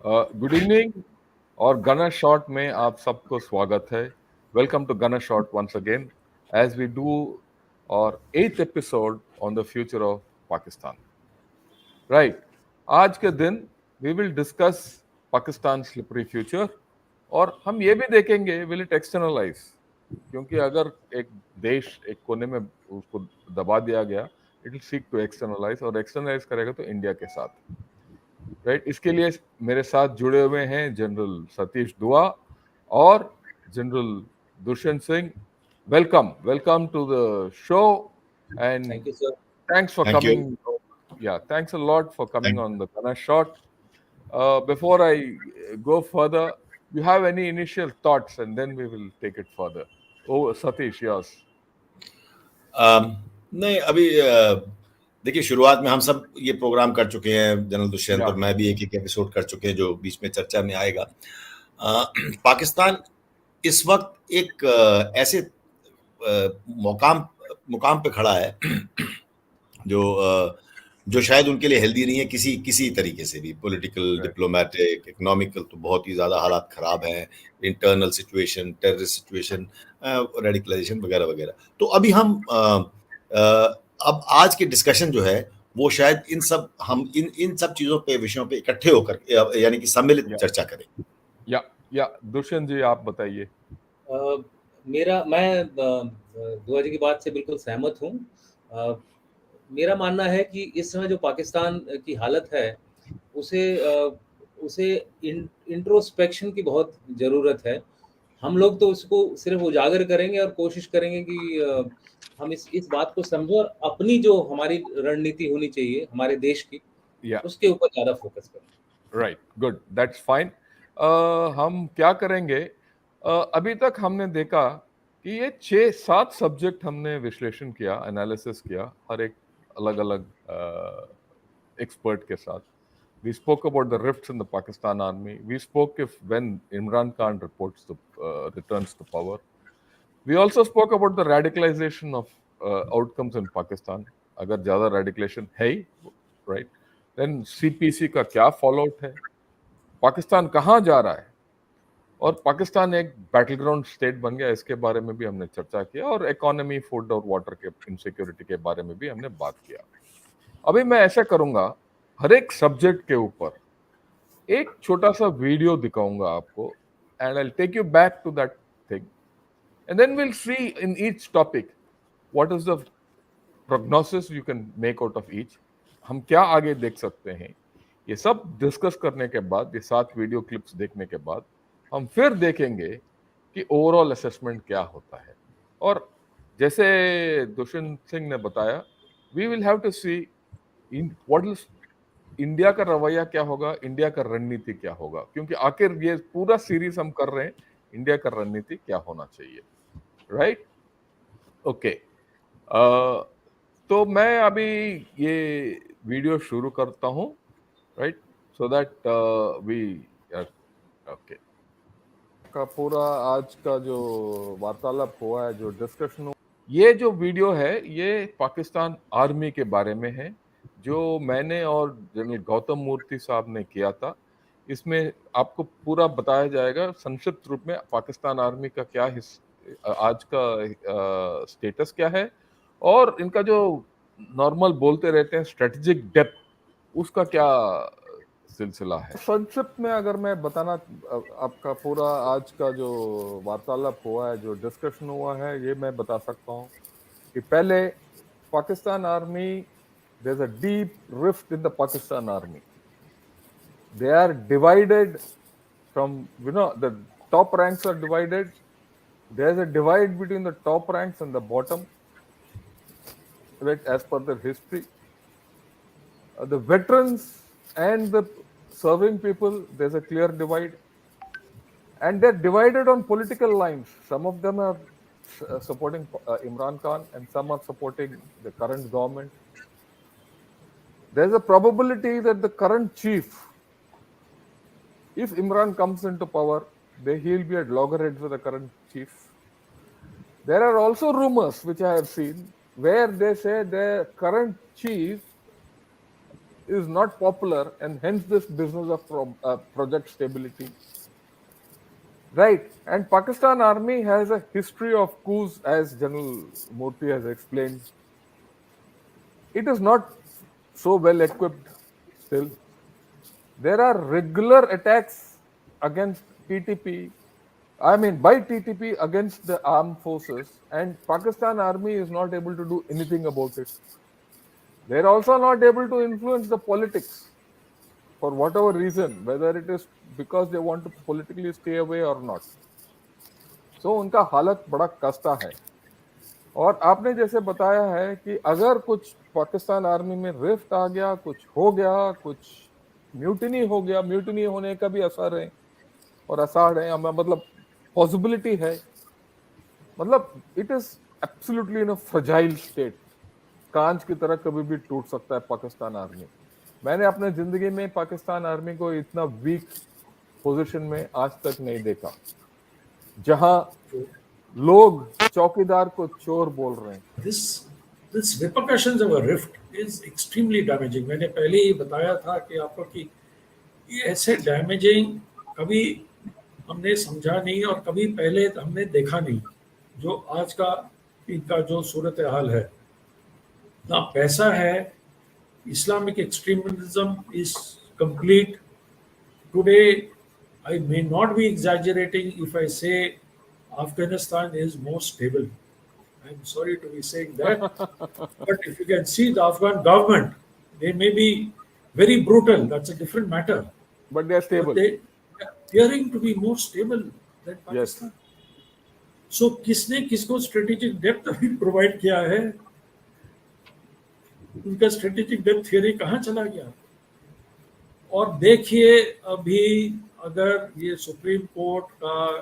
Good evening और गना shot में आप सबको स्वागत है। Welcome to gunner shot once again as we do और 8th episode on the future of Pakistan. Right, आज के दिन we will discuss Pakistan slippery future और हम ये भी देखेंगे विल इट एक्सटर्नलाइज, क्योंकि अगर एक देश एक कोने में उसको दबा दिया गया it will seek to externalise, और एक्सटर्नलाइज करेगा तो इंडिया के साथ। राइट, इसके लिए मेरे साथ जुड़े हुए हैं जनरल सतीश दुआ और general Dushyant Singh. Welcome welcome to the show and Thank you, sir. thanks for Thank coming. you. Yeah, thanks a lot for coming Thank, on the Kana shot. Before I go further, you have any initial thoughts and then we will take it further. Oh, Satish, yes. नहीं अभी देखिए, शुरुआत में हम सब ये programme कर चुके हैं, जनरल दुष्यंत और मैं भी एक एपिसोड कर चुके हैं जो बीच में चर्चा में आएगा। पाकिस्तान इस वक्त एक ऐसे मुकाम पे खड़ा है जो शायद उनके लिए हेल्दी नहीं है किसी तरीके से भी। पॉलिटिकल, डिप्लोमेटिक, इकोनॉमिकल तो बहुत ही ज़्यादा हालात ख़राब हैं, internal situation, terrorist situation, radicalisation वगैरह वगैरह। तो अभी हम अब आज के डिस्कशन जो है वो शायद इन सब चीज़ों पे, विषयों पे इकट्ठे होकर यानी कि सम्मिलित चर्चा करें। या दुष्यंत जी आप बताइए। मैं दुआ जी की बात से बिल्कुल सहमत हूँ। मेरा मानना है कि इस समय जो पाकिस्तान की हालत है उसे इंट्रोस्पेक्शन की बहुत ज़रूरत है। हम लोग तो उसको सिर्फ उजागर करेंगे और कोशिश करेंगे कि हम इस बात को समझें और अपनी जो हमारी रणनीति होनी चाहिए हमारे देश की, उसके ऊपर ज़्यादा फोकस करें। Right, good, that's fine. हम क्या करेंगे, अभी तक हमने देखा कि ये 6-7 सब्जेक्ट हमने विश्लेषण किया, एनालिसिस किया, हर एक अलग अलग एक्सपर्ट के साथ। We spoke about the rifts in the Pakistan army. We spoke when Imran Khan returns to power. We also spoke about the radicalization of outcomes in Pakistan. अगर ज़्यादा radicalization है ही, right? Then CPEC का क्या fallout है, पाकिस्तान कहाँ जा रहा है, और पाकिस्तान एक बैटलग्राउंड स्टेट बन गया, इसके बारे में भी हमने चर्चा किया, और इकोनॉमी, फूड और वाटर के इनसिक्योरिटी के बारे में भी हमने बात किया। अभी मैं ऐसा करूंगा, हर एक सब्जेक्ट के ऊपर एक छोटा सा वीडियो दिखाऊंगा आपको, and I will take you back to that thing, and then will see in each topic what is the prognosis you can make out of each, हम क्या आगे देख सकते हैं। ये सब डिस्कस करने के बाद, ये 7 वीडियो क्लिप्स देखने के बाद हम फिर देखेंगे कि ओवरऑल असेसमेंट क्या होता है। और जैसे दुष्यंत सिंह ने बताया, we will have to see what is India का रवैया क्या होगा, इंडिया का रणनीति क्या होगा, क्योंकि आखिर ये पूरा सीरीज हम कर रहे हैं इंडिया का रणनीति क्या होना चाहिए। Right, okay. तो मैं अभी ये वीडियो शुरू करता हूं, right, so that we okay का पूरा आज का जो वार्तालाप हुआ है, जो डिस्कशन हुआ, ये जो वीडियो है ये पाकिस्तान आर्मी के बारे में है, जो मैंने और जनरल गौतम मूर्ति साहब ने किया था। इसमें आपको पूरा बताया जाएगा संक्षिप्त रूप में पाकिस्तान आर्मी का क्या आज का स्टेटस क्या है, और इनका जो नॉर्मल बोलते रहते हैं स्ट्रेटेजिक डेप्थ, उसका क्या सिलसिला है। संक्षिप्त में अगर मैं बताना, आपका पूरा आज का जो वार्तालाप हुआ है, जो डिस्कशन हुआ है, ये मैं बता सकता हूँ कि पहले Pakistan army, there's a deep rift in the Pakistan army. They are divided from, the top ranks are divided. There's a divide between the top ranks and the bottom, right, as per their history. The veterans and the serving people, there's a clear divide. And they're divided on political lines. Some of them are supporting Imran Khan and some are supporting the current government. There's a probability that the current chief, if Imran comes into power, he'll be at loggerheads with the current chief. There are also rumors which I have seen where they say the current chief is not popular, and hence this business of project stability. Right. And Pakistan Army has a history of coups, as General Murthy has explained. It is not so well equipped still. There are regular attacks against TTP, I mean by TTP against the armed forces, and Pakistan Army is not able to do anything about it. They're also not able to influence the politics for whatever reason, whether it is because they want to politically stay away or not. So उनका हालत बड़ा कस्ता है। और आपने जैसे बताया है कि अगर कुछ पाकिस्तान आर्मी में रिफ्ट आ गया, कुछ हो गया, कुछ म्यूटिनी हो गया, म्यूटिनी होने का भी असर है और आसार है, मतलब पॉसिबिलिटी है, मतलब it is absolutely in a fragile state. कांच की तरह कभी भी टूट सकता है पाकिस्तान आर्मी। मैंने अपने जिंदगी में पाकिस्तान आर्मी को इतना वीक पोजीशन में आज तक नहीं देखा, जहां लोग चौकीदार को चोर बोल रहे हैं। This repercussions of a rift is extremely damaging. मैंने पहले ही बताया था कि आपको कि ये ऐसे डैमेजिंग कभी हमने समझा नहीं और कभी पहले हमने देखा नहीं। जो आज का इनका जो सूरत हाल है, ना पैसा है, Islamic extremism is complete. Today I may not be exaggerating if I say Afghanistan is more stable. I'm sorry to be saying that, but if you can see the Afghan government, they may be very brutal. That's a different matter. But they are stable. But they are appearing to be more stable than Pakistan. Yes. So, किसने किसको strategic depth अभी provide किया है? उनका strategic depth theory कहाँ चला गया? और देखिए अभी अगर ये सुप्रीम कोर्ट का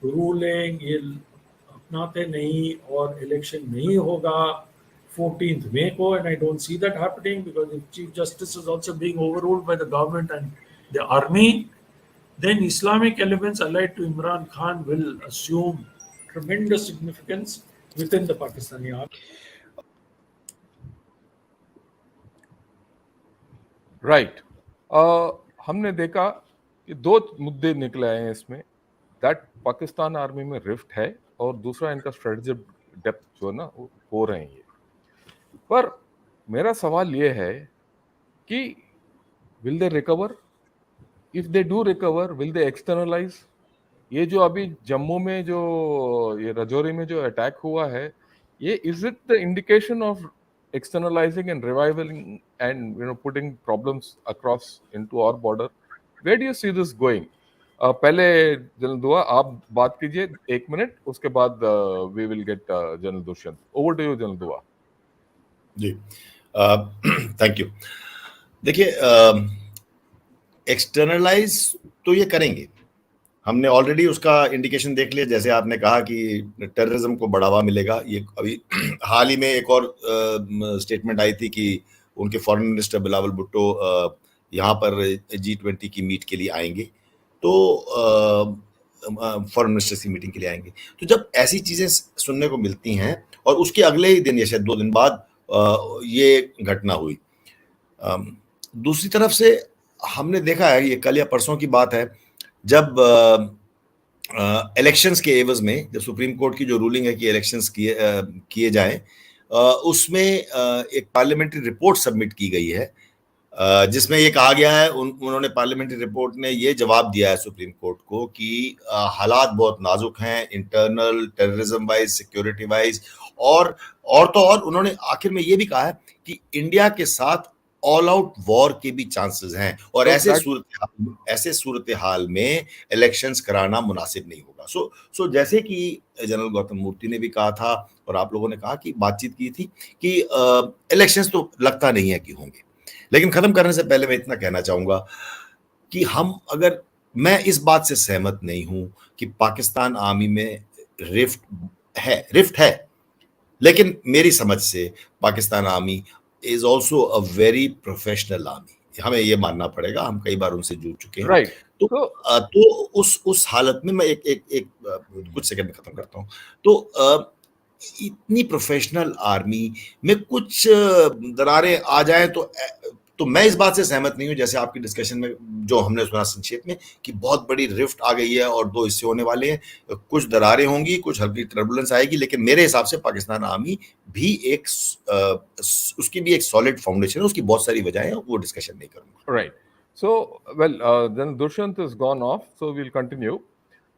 रूलिंग ये अपनाते नहीं और इलेक्शन नहीं होगा 14th May को, and I don't see that happening because if Chief Justice is also being overruled by the government and the army, then Islamic elements allied to Imran Khan will assume tremendous significance within the Pakistani army. Right. हमने देखा कि दो मुद्दे निकले हैं इसमें, that Pakistan army में rift है और दूसरा इनका स्ट्रेटेजिक डेप्थ जो है ना वो हो रहे हैं ये। पर मेरा सवाल ये है कि will they recover? If they do recover, will they externalise? ये जो अभी जम्मू में जो ये रजौरी में जो अटैक हुआ है, ये is it the indication of externalizing and reviving and putting problems across into our border? Where do you see this going? पहले जनरल दुआ आप बात कीजिए 1 मिनट, उसके बाद we will get general Dushyant. Over to you general दुआ। जी, thank you. देखिए, externalise तो ये करेंगे, हमने ऑलरेडी उसका इंडिकेशन देख लिया। जैसे आपने कहा कि टेररिज्म को बढ़ावा मिलेगा, ये अभी हाल ही में एक और स्टेटमेंट आई थी कि उनके फॉरेन मिनिस्टर बिलावल भुट्टो यहाँ पर G20 की मीट के लिए आएंगे, तो फॉरेन मिनिस्टर्स की मीटिंग के लिए आएंगे। तो जब ऐसी चीज़ें सुनने को मिलती हैं और उसके अगले ही दिन या शायद 2 दिन बाद ये घटना हुई। दूसरी तरफ से हमने देखा है, ये कल या परसों की बात है, जब इलेक्शंस के एवज में जब सुप्रीम कोर्ट की जो रूलिंग है कि इलेक्शंस किए जाएं, उसमें एक पार्लियामेंट्री रिपोर्ट सबमिट की गई है, जिसमें ये कहा गया है, उन्होंने पार्लियामेंट्री रिपोर्ट ने ये जवाब दिया है सुप्रीम कोर्ट को कि हालात बहुत नाजुक हैं, internal terrorism wise, security wise, और तो और उन्होंने आखिर में ये भी कहा है कि इंडिया के साथ ऑल आउट वॉर के भी चांसेस हैं और ऐसे सूरत हाल में इलेक्शंस कराना मुनासिब नहीं होगा। सो जैसे कि जनरल गौतम मूर्ति ने भी कहा था और आप लोगों ने कहा कि बातचीत की थी कि इलेक्शंस तो लगता नहीं है कि होंगे। लेकिन खत्म करने से पहले मैं इतना कहना चाहूंगा कि मैं इस बात से सहमत नहीं हूं कि पाकिस्तान आर्मी में रिफ्ट है, लेकिन मेरी समझ से Pakistan army is also a very professional army, हमें ये मानना पड़ेगा, हम कई बार उनसे जुड़ चुके हैं। Right. तो उस हालत में मैं एक कुछ सेकंड में खत्म करता हूँ। तो इतनी प्रोफेशनल आर्मी में कुछ दरारें आ जाएं तो तो मैं इस बात से सहमत नहीं हूं, जैसे आपकी डिस्कशन में जो हमने सुना संक्षेप में, कि बहुत बड़ी रिफ्ट आ गई है और दो हिस्से होने वाले हैं, कुछ दरारें होंगी, कुछ हल्की टर्बुलेंस आएगी, लेकिन मेरे हिसाब से पाकिस्तान आर्मी भी एक उसकी भी एक सॉलिड फाउंडेशन है, उसकी बहुत सारी वजहें हैं, वो डिस्कशन नहीं करूंगा। Right. So, well, then Dushyant is gone off, so we'll continue.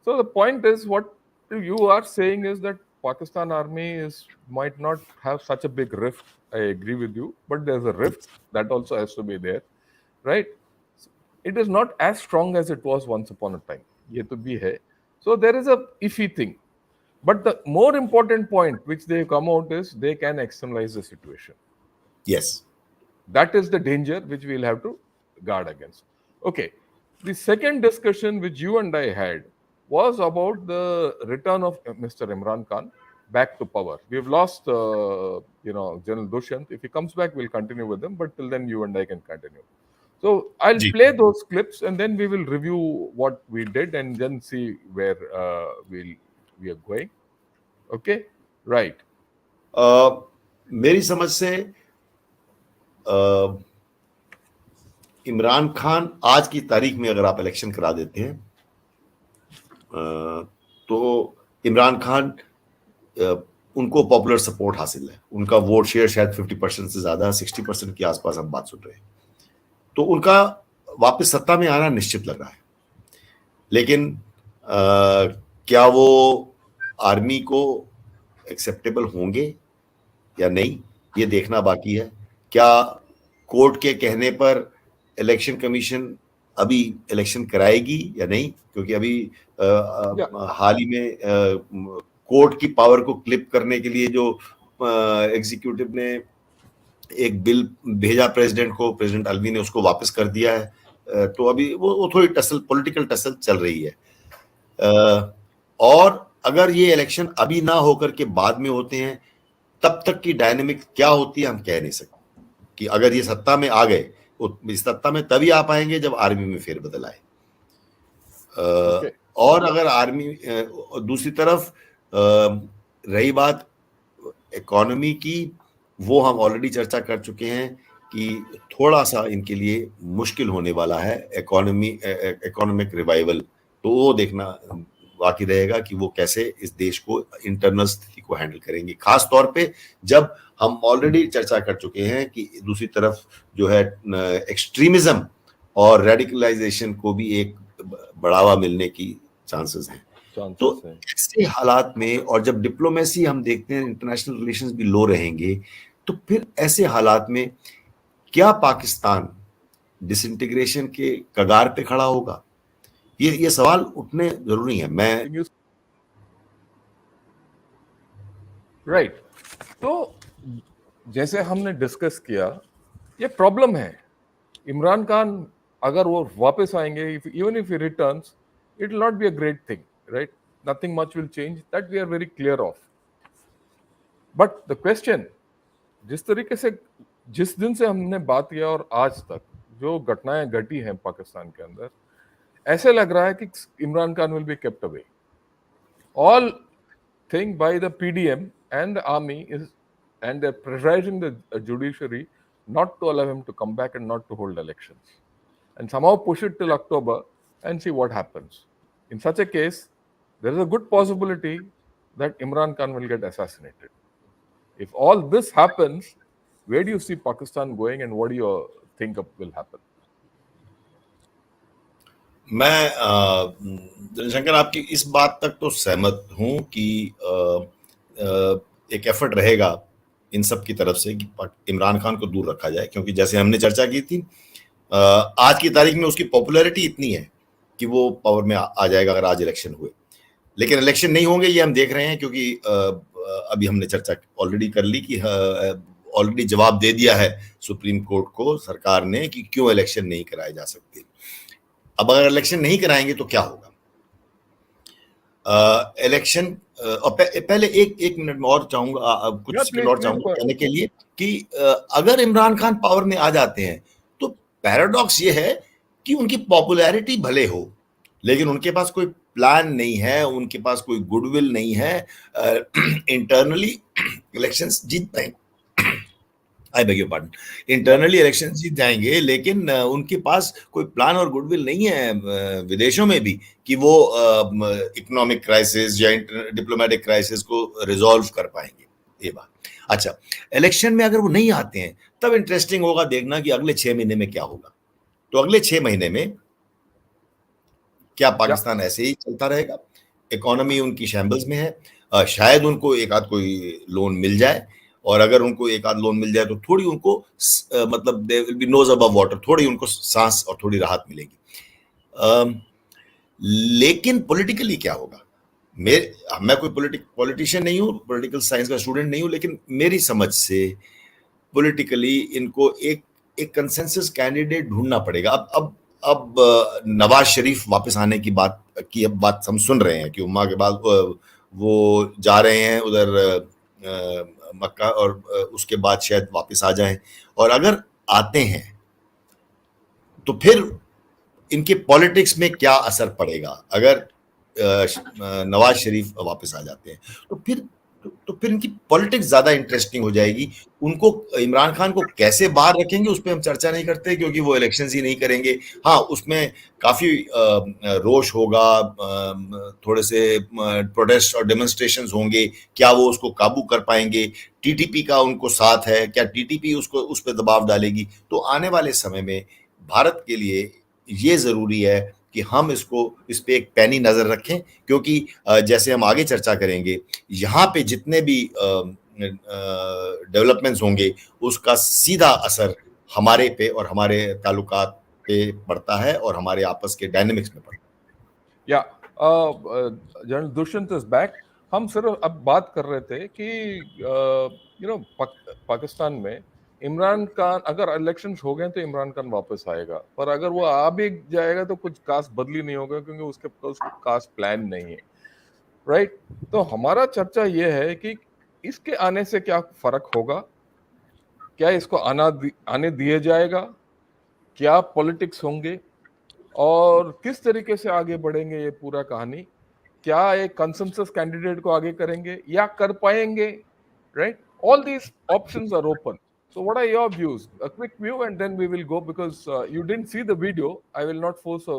So the point is, what you are saying is that Pakistan army might not have such a big rift. I agree with you, but there's a rift that also has to be there, right? It is not as strong as it was once upon a time. ये तो भी है. So there is a iffy thing. But the more important point which they come out is they can externalize the situation. Yes. That is the danger which we'll have to guard against. Okay. The second discussion which you and I had was about the return of Mr. Imran Khan back to power. We've lost, General Dushyant. If he comes back, we'll continue with him. But till then, you and I can continue. So I'll play those clips and then we will review what we did and then see where we are going. Okay? Right. मेरी समझ से इमरान खान आज की तारीख में अगर आप election करा देते हैं तो इमरान खान उनको पॉपुलर सपोर्ट हासिल है, उनका वोट शेयर शायद 50% से ज्यादा 60% के आसपास हम बात सुन रहे हैं, तो उनका वापस सत्ता में आना निश्चित लग रहा है। लेकिन क्या वो आर्मी को एक्सेप्टेबल होंगे या नहीं, ये देखना बाकी है। क्या कोर्ट के कहने पर इलेक्शन कमीशन अभी इलेक्शन कराएगी या नहीं, क्योंकि अभी हाल ही में कोर्ट की पावर को क्लिप करने के लिए जो एग्जीक्यूटिव ने एक बिल भेजा प्रेसिडेंट को, प्रेसिडेंट अलवी ने उसको वापस कर दिया है, तो अभी वो थोड़ी पॉलिटिकल टसल चल रही है। और अगर ये इलेक्शन अभी ना होकर के बाद में होते हैं, तब तक की डायनेमिक क्या होती है हम कह नहीं सकते। कि अगर ये सत्ता में आ गए, इस सत्ता में तभी आ पाएंगे जब आर्मी में फेरबदल आए। और अगर आर्मी दूसरी तरफ रही बात इकोनॉमी की, वो हम ऑलरेडी चर्चा कर चुके हैं कि थोड़ा सा इनके लिए मुश्किल होने वाला है इकोनॉमिक रिवाइवल, तो वो देखना बाकी रहेगा कि वो कैसे इस देश को इंटरनल स्थिति को हैंडल करेंगे, खास तौर पे जब हम ऑलरेडी चर्चा कर चुके हैं कि दूसरी तरफ जो है एक्सट्रीमिज्म और रेडिकलाइजेशन को भी एक बढ़ावा मिलने की चांसेस हैं। तो ऐसे हालात में, और जब डिप्लोमेसी हम देखते हैं इंटरनेशनल रिलेशंस भी लो रहेंगे, तो फिर ऐसे हालात में क्या पाकिस्तान डिसइंटीग्रेशन के कगार पे खड़ा होगा, ये सवाल उठने जरूरी है। मैं राइट तो जैसे हमने डिस्कस किया, ये प्रॉब्लम है। इमरान खान अगर वो वापस आएंगे, even if he returns, it will not be a great thing, right? Nothing much will change, that we are very clear of. But the question, जिस तरीके से जिस दिन से हमने बात किया और आज तक जो घटनाएं घटी हैं पाकिस्तान के अंदर, ऐसे लग रहा है कि Imran Khan will be kept away. All thing by the PDM and the army is, and they're pressurizing the judiciary not to allow him to come back and not to hold elections, and somehow push it till October and see what happens. In such a case, there is a good possibility that Imran Khan will get assassinated. If all this happens, where do you see Pakistan going and what do you think will happen? मैं जनशंकर आपकी इस बात तक तो सहमत हूं कि एक एफर्ट रहेगा इन सब की तरफ से कि इमरान खान को दूर रखा जाए, क्योंकि जैसे हमने चर्चा की थी, आज की तारीख में उसकी पॉपुलैरिटी इतनी है कि वो पावर में आ जाएगा अगर आज इलेक्शन हुए। लेकिन इलेक्शन नहीं होंगे ये हम देख रहे हैं, क्योंकि अभी हमने चर्चा ऑलरेडी कर ली कि ऑलरेडी जवाब दे दिया है सुप्रीम कोर्ट को सरकार ने कि क्यों इलेक्शन नहीं कराए जा सकते। अब अगर इलेक्शन नहीं कराएंगे तो क्या होगा? इलेक्शन पहले एक मिनट में और चाहूंगा, कुछ सेकंड और चाहूंगा कहने के लिए कि अगर इमरान खान पावर में आ जाते हैं तो पैराडॉक्स ये है कि उनकी पॉपुलैरिटी भले हो, लेकिन उनके पास कोई प्लान नहीं है, उनके पास कोई गुडविल नहीं है इंटरनली इलेक्शंस जीत पाएंगे। I beg your pardon, internally election जीत जाएंगे, लेकिन उनके पास कोई प्लान और गुडविल नहीं है विदेशों में भी कि वो इकोनॉमिक क्राइसिस या डिप्लोमेटिक क्राइसिस को रिजॉल्व कर पाएंगे, ये बात। अच्छा, इलेक्शन में अगर वो नहीं आते हैं तब इंटरेस्टिंग होगा देखना कि अगले 6 महीने में क्या होगा। तो अगले 6 महीने में क्या पाकिस्तान ऐसे ही चलता रहेगा? इकोनॉमी उनकी शैम्बल्स में है, शायद उनको एक आध कोई लोन मिल जाए, और अगर उनको एक आध लोन मिल जाए तो थोड़ी उनको मतलब they will be nose above water, थोड़ी उनको सांस और थोड़ी राहत मिलेगी। लेकिन पॉलिटिकली क्या होगा? मैं कोई पॉलिटिशियन नहीं हूँ, पॉलिटिकल साइंस का स्टूडेंट नहीं हूँ, लेकिन मेरी समझ से पॉलिटिकली इनको एक कंसेंसस कैंडिडेट ढूंढना पड़ेगा। अब नवाज शरीफ वापस आने की बात हम सुन रहे हैं कि उम्मा के बाद वो जा रहे हैं उधर मक्का, और उसके बाद शायद वापस आ जाएं, और अगर आते हैं तो फिर इनके पॉलिटिक्स में क्या असर पड़ेगा अगर नवाज शरीफ वापस आ जाते हैं? तो फिर इनकी पॉलिटिक्स ज्यादा इंटरेस्टिंग हो जाएगी। उनको, इमरान खान को कैसे बाहर रखेंगे उस पर हम चर्चा नहीं करते, क्योंकि वो इलेक्शंस ही नहीं करेंगे। हाँ, उसमें काफी रोष होगा, थोड़े से प्रोटेस्ट और डेमोन्स्ट्रेशंस होंगे, क्या वो उसको काबू कर पाएंगे? टीटीपी का उनको साथ है, क्या टीटीपी उस पर दबाव डालेगी? तो आने वाले समय में भारत के लिए ये जरूरी है कि हम इस पे एक पैनी नजर रखें, क्योंकि जैसे हम आगे चर्चा करेंगे, यहाँ पे जितने भी डेवलपमेंट्स होंगे उसका सीधा असर हमारे पे और हमारे ताल्लुकात पे पड़ता है और हमारे आपस के डायनेमिक्स में पड़ता है। या जनरल दुष्यंत इज बैक। हम सिर्फ अब बात कर रहे थे कि पाकिस्तान में इमरान खान, अगर इलेक्शंस हो गए तो इमरान खान वापस आएगा, पर अगर वो आ भी जाएगा तो कुछ खास बदली नहीं होगा, क्योंकि उसके खास प्लान नहीं है, राइट? तो हमारा चर्चा ये है कि इसके आने से क्या फर्क होगा, क्या इसको आने दिया जाएगा, क्या पॉलिटिक्स होंगे, और किस तरीके से आगे बढ़ेंगे ये पूरा कहानी। क्या एक कंसेंसस कैंडिडेट को आगे करेंगे या कर पाएंगे, right? All these options are open. So what are your views? A quick view and then we will go, because you didn't see the video. I will not force a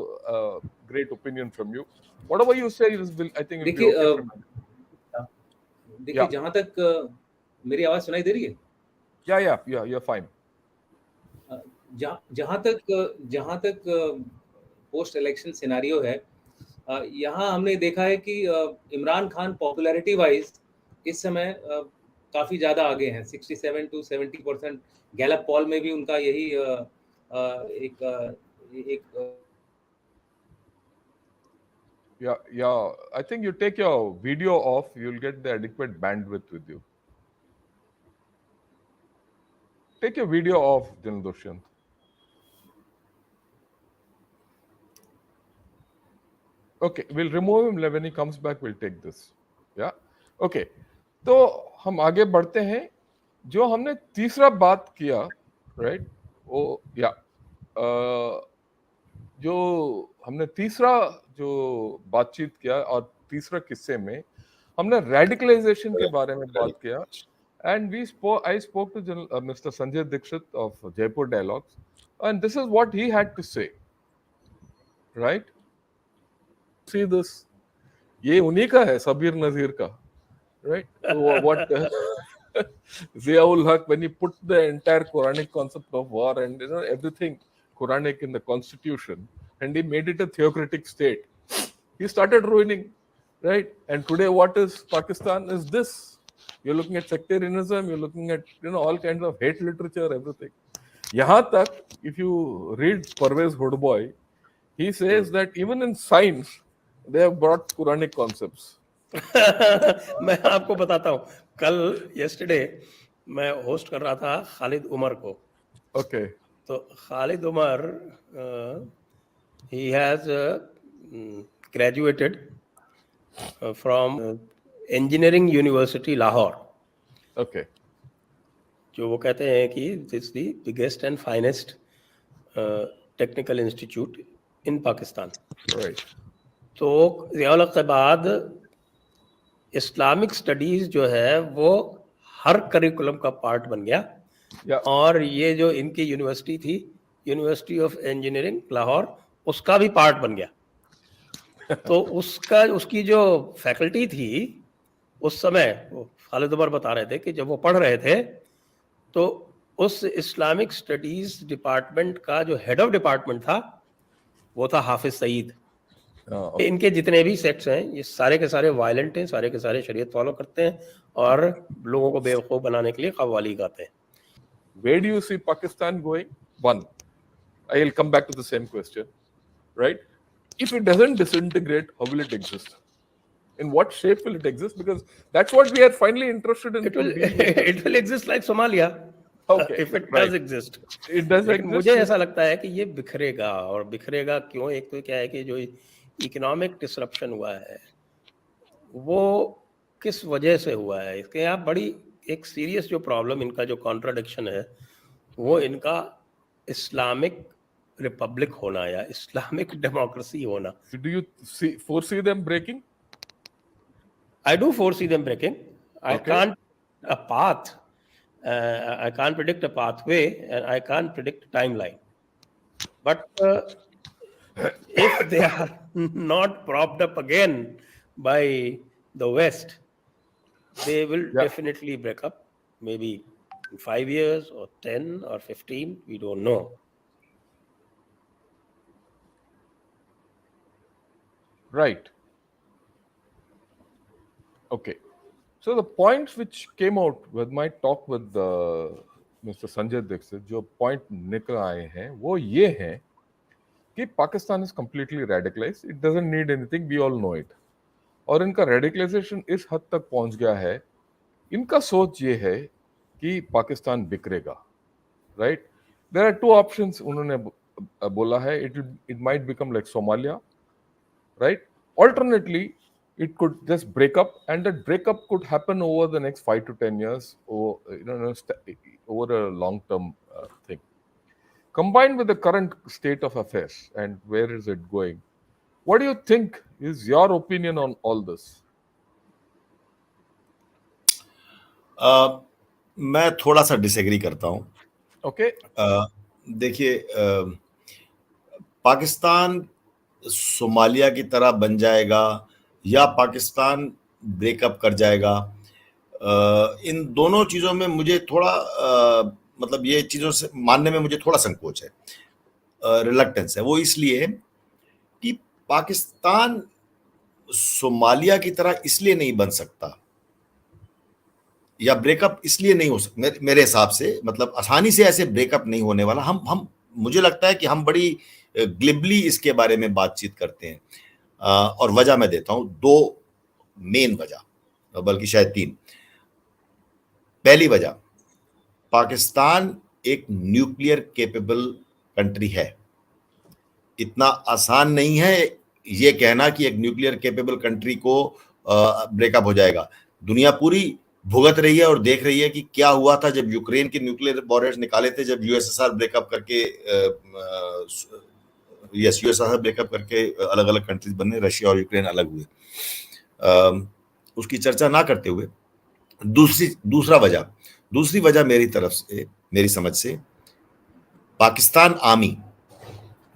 great opinion from you. Whatever you say I think will be okay from me. देखिए, जहां तक मेरी आवाज सुनाई दे रही है? Yeah, you're fine. जहां तक पोस्ट इलेक्शन सिनेरियो है, यहाँ हमने देखा है कि इमरान खान पॉपुलैरिटी वाइज इस समय काफी ज्यादा आगे हैं, 67 to 70%। गैलप पॉल में भी उनका यही एक Yeah, I think you take your video off, you'll get the adequate bandwidth with you. Take your video off, General Dushyant. Okay, we'll remove him. When he comes back, we'll take this. Yeah, okay. तो हम आगे बढ़ते हैं। जो हमने तीसरा बात किया, राइट, वो या जो हमने तीसरा जो बातचीत किया, और तीसरा किस्से में हमने रेडिकलाइजेशन के बारे में बात किया, and I spoke to Mr. Sanjay Dixit of Jaipur Dialogues, and this is what he had to say, right? See this, ये उन्हीं का है, सबीर नजीर का, right? So what Ziaul Haq, when he put the entire Quranic concept of war and everything Quranic in the constitution, and he made it a theocratic state, he started ruining, right? And today what is Pakistan is this. You're looking at sectarianism, you're looking at all kinds of hate literature, everything. यहाँ तक, if you read Parvez Hoodboy, he says that even in science they have brought Quranic concepts. मैं आपको बताता हूँ, कल yesterday मैं host कर रहा था खालिद उमर को. Okay. तो Khalid Umar he has graduated from Engineering University Lahore. Okay. जो वो कहते हैं कि this is the biggest and finest technical institute in Pakistan. Right. तो ज़ियाउल हक के बाद इस्लामिक स्टडीज़ जो है वो हर करिकुलम का पार्ट बन गया, और ये जो इनकी यूनिवर्सिटी थी, यूनिवर्सिटी ऑफ इंजीनियरिंग लाहौर, उसका भी पार्ट बन गया। तो उसकी जो फैकल्टी थी उस समय, वो खालिद उमर बता रहे थे कि जब वो पढ़ रहे थे तो उस इस्लामिक स्टडीज डिपार्टमेंट का जो हेड ऑफ डिपार्टमेंट था वो था हाफिज सईद। इनके जितने भी सेक्ट्स हैं ये सारे के सारे वायलेंट हैं, सारे के सारे शरीयत फॉलो करते हैं और लोगों को बेवकूफ़ बनाने के लिए कव्वाली गाते हैं। Where do you see Pakistan going? One, I will come back to the same question, right? If it doesn't disintegrate, how will it exist? In what shape will it exist? Because that's what we are finally interested in. It will exist like Somalia. Okay, if it right. does exist. It does लेकिन exist. मुझे ऐसा लगता है कि ये बिखरेगा, और बिखरेगा क्यों? एक तो क्या है कि जो इकोनॉमिक डिसरप्शन हुआ है वो किस वजह से हुआ है, इसके यहाँ बड़ी एक सीरियस जो प्रॉब्लम, इनका जो कॉन्ट्राडिक्शन है वो इनका इस्लामिक रिपब्लिक होना या इस्लामिक डेमोक्रेसी होना। Do you foresee them breaking? I do foresee them breaking. I Okay. can't a path. I can't predict a pathway, and I can't predict a timeline. But if they are not propped up again by the West, they will definitely break up. Maybe in 5 years or 10 or 15, we don't know. Right. Okay. So the points which came out with my talk with Mr. Sanjay Dixit, जो point निकल आए हैं वो ये हैं कि Pakistan is completely radicalized. It doesn't need anything. We all know it. और इनका radicalization इस हद तक पहुंच गया है, इनका सोच ये है कि Pakistan बिखरेगा, right? There are two options उन्होंने बोला है. It might become like Somalia, right? Alternately, it could just break up, and that breakup could happen over the next 5 to 10 years, or over a long-term thing. Combined with the current state of affairs and where is it going, what do you think is your opinion on all this? मैं थोड़ा सा disagree करता हूँ। Okay. देखिए, Pakistan Somalia की तरह बन जाएगा या पाकिस्तान ब्रेकअप कर जाएगा, इन दोनों चीज़ों में मुझे थोड़ा मतलब ये चीज़ों से मानने में मुझे थोड़ा संकोच है, रिलक्टेंस है। वो इसलिए कि पाकिस्तान सोमालिया की तरह इसलिए नहीं बन सकता या ब्रेकअप इसलिए नहीं हो सकता, मेरे हिसाब से, मतलब आसानी से ऐसे ब्रेकअप नहीं होने वाला। हम मुझे लगता है कि हम बड़ी ग्लिबली इसके बारे में बातचीत करते हैं, और वजह मैं देता हूं, 2 मेन वजह, बल्कि शायद 3। पहली वजह, पाकिस्तान एक न्यूक्लियर केपेबल कंट्री है। इतना आसान नहीं है ये कहना कि एक न्यूक्लियर केपेबल कंट्री को ब्रेकअप हो जाएगा। दुनिया पूरी भुगत रही है और देख रही है कि क्या हुआ था जब यूक्रेन के न्यूक्लियर वॉरियर्स निकाले थे, जब यूएसएसआर ब्रेकअप करके यूएसएसआर ब्रेकअप करके अलग अलग कंट्रीज बने, रशिया और यूक्रेन अलग हुए। उसकी चर्चा ना करते हुए दूसरी वजह मेरी तरफ से, मेरी समझ से, पाकिस्तान आर्मी,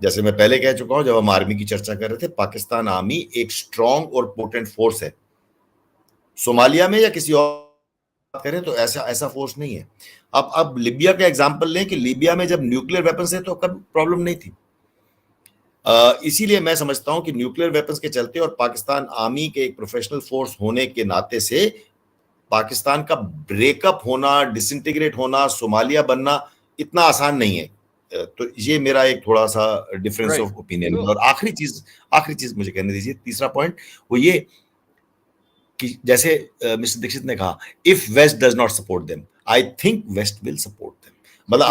जैसे मैं पहले कह चुका हूं जब हम आर्मी की चर्चा कर रहे थे, पाकिस्तान आर्मी एक स्ट्रॉन्ग और पोटेंट फोर्स है। सोमालिया में या किसी और बात करें तो ऐसा फोर्स नहीं है। अब लीबिया का एग्जांपल लें कि लीबिया में जब न्यूक्लियर वेपन्स है तो कभी प्रॉब्लम नहीं थी। इसीलिए मैं समझता हूं कि न्यूक्लियर वेपन्स के चलते और पाकिस्तान आर्मी के एक प्रोफेशनल फोर्स होने के नाते से पाकिस्तान का ब्रेकअप होना, डिसइंटीग्रेट होना, सोमालिया बनना इतना आसान नहीं है। तो ये मेरा एक थोड़ा सा डिफरेंस ऑफ ओपिनियन है। और आखिरी चीज मुझे कहने दीजिए, तीसरा पॉइंट वो ये कि जैसे मिस्टर दीक्षित ने कहा, if west does not support them, I think west will support them. मतलब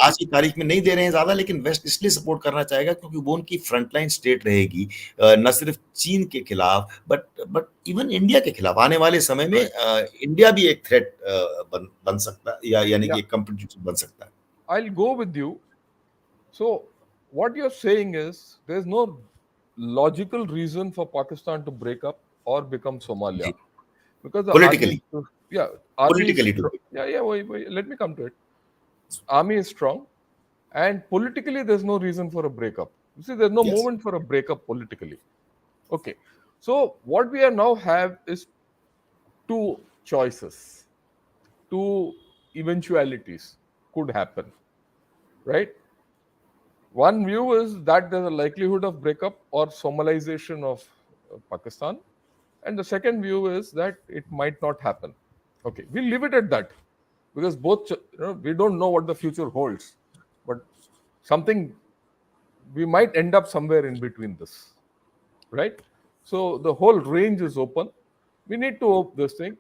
आज की तारीख में नहीं दे रहे हैं ज्यादा, लेकिन वेस्ट इसलिए सपोर्ट करना चाहेगा क्योंकि वो उनकी फ्रंटलाइन स्टेट रहेगी, न सिर्फ चीन के खिलाफ बट इवन इंडिया के खिलाफ। आने वाले समय में इंडिया भी एक थ्रेट बन सकता है, यानी कि एक कंपटीटर बन सकता है। I'll go with you. So what you're saying is there's no logical reason for Pakistan to break up or become Somalia, because the politically, army, let me come to it. army is strong, and politically there's no reason for a breakup. You see, there's no Yes. movement for a breakup politically. Okay, so what we are now have is two choices, two eventualities could happen, right? One view is that there's a likelihood of breakup or Somalization of Pakistan, and the second view is that it might not happen. Okay, we'll leave it at that because both, we don't know what the future holds, but something we might end up somewhere in between this, right? So the whole range is open. We need to hope this thing.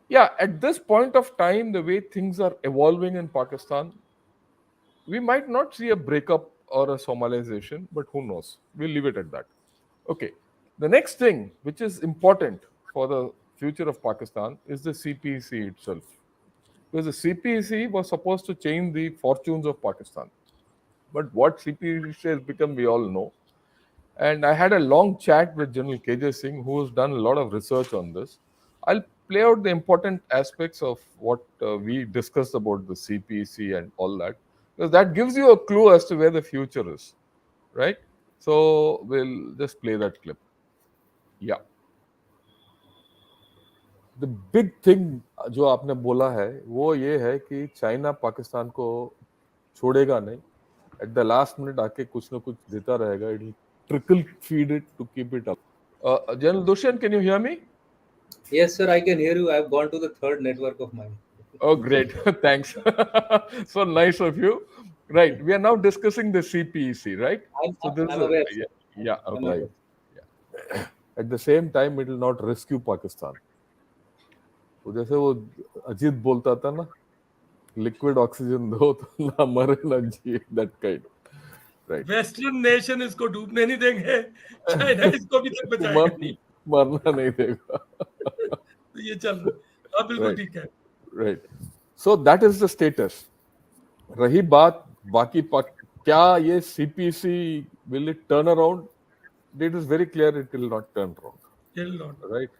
Yeah, at this point of time, the way things are evolving in Pakistan, we might not see a breakup or a Somalization, but who knows? We'll leave it at that. Okay. The next thing, which is important for the future of Pakistan, is the CPEC itself. Because the CPEC was supposed to change the fortunes of Pakistan. But what CPEC has become, we all know. And I had a long chat with General KJ Singh, who has done a lot of research on this. I'll play out the important aspects of what we discussed about the CPEC and all that, because that gives you a clue as to where the future is, right? So we'll just play that clip. Yeah. The big thing जो आपने बोला है वो ये है कि China Pakistan को छोड़ेगा नहीं. At the last minute आके कुछ ना कुछ देता रहेगा. It will trickle feed it to keep it up. General Dushyant, can you hear me? Yes, sir, I can hear you. I've gone to the third network of mine. Oh, great. Thanks. So nice of you. Right. We are now discussing the CPEC, right? I'm aware. Sir. Yeah. I'm Okay. aware. Yeah. At the same time, it will not rescue Pakistan. तो जैसे वो अजीत बोलता था ना, liquid oxygen दो तो ना मरे ना जिए, that kind. Right. Western nation इसको डूबने नहीं देंगे, चाइना इसको भी तक बचाएगा नहीं, मरना नहीं देगा. तो ये चल रहा है. बिल्कुल ठीक है. Right. So that is the status. रही बात बाकी क्या ये CPC will it turn around? It is very clear it will not turn around. It will not. Right.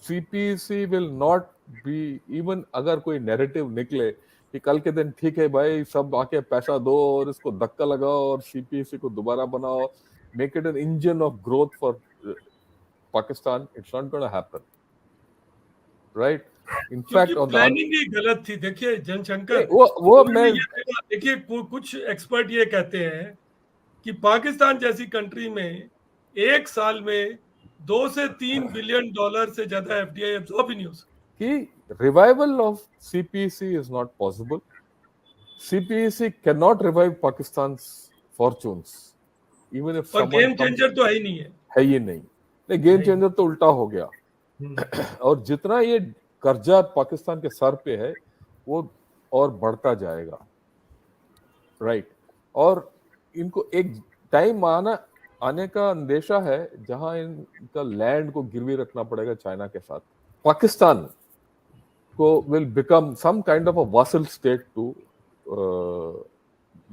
CPEC will not be, even अगर कोई नैरेटिव निकले कि कल के दिन ठीक है भाई सब आके पैसा दो और इसको धक्का लगाओ और सीपीएसी को दोबारा बनाओ, make it an engine of growth for Pakistan, it's not going to happen. Right. In fact, on planning ही गलत थी. देखिए जनशंकर, वो मैं देखिए कुछ एक्सपर्ट ये कहते हैं कि पाकिस्तान जैसी कंट्री में एक साल में 2 से 3 बिलियन डॉलर से ज्यादा एफडीआई अब्सॉर्ब ही नहीं हो सकती. कि revival of CPEC is not possible. CPEC can not revive Pakistan's fortunes even if और गेम चेंजर तो है ही नहीं है ये नहीं. गेम चेंजर तो उल्टा हो गया. और जितना ये कर्जा पाकिस्तान के सर पे है वो और बढ़ता जाएगा. राइट. और इनको एक टाइम आने का अंदेशा है जहां इनका लैंड को गिरवी रखना पड़ेगा चाइना के साथ. पाकिस्तान को will become some kind of a vassal state to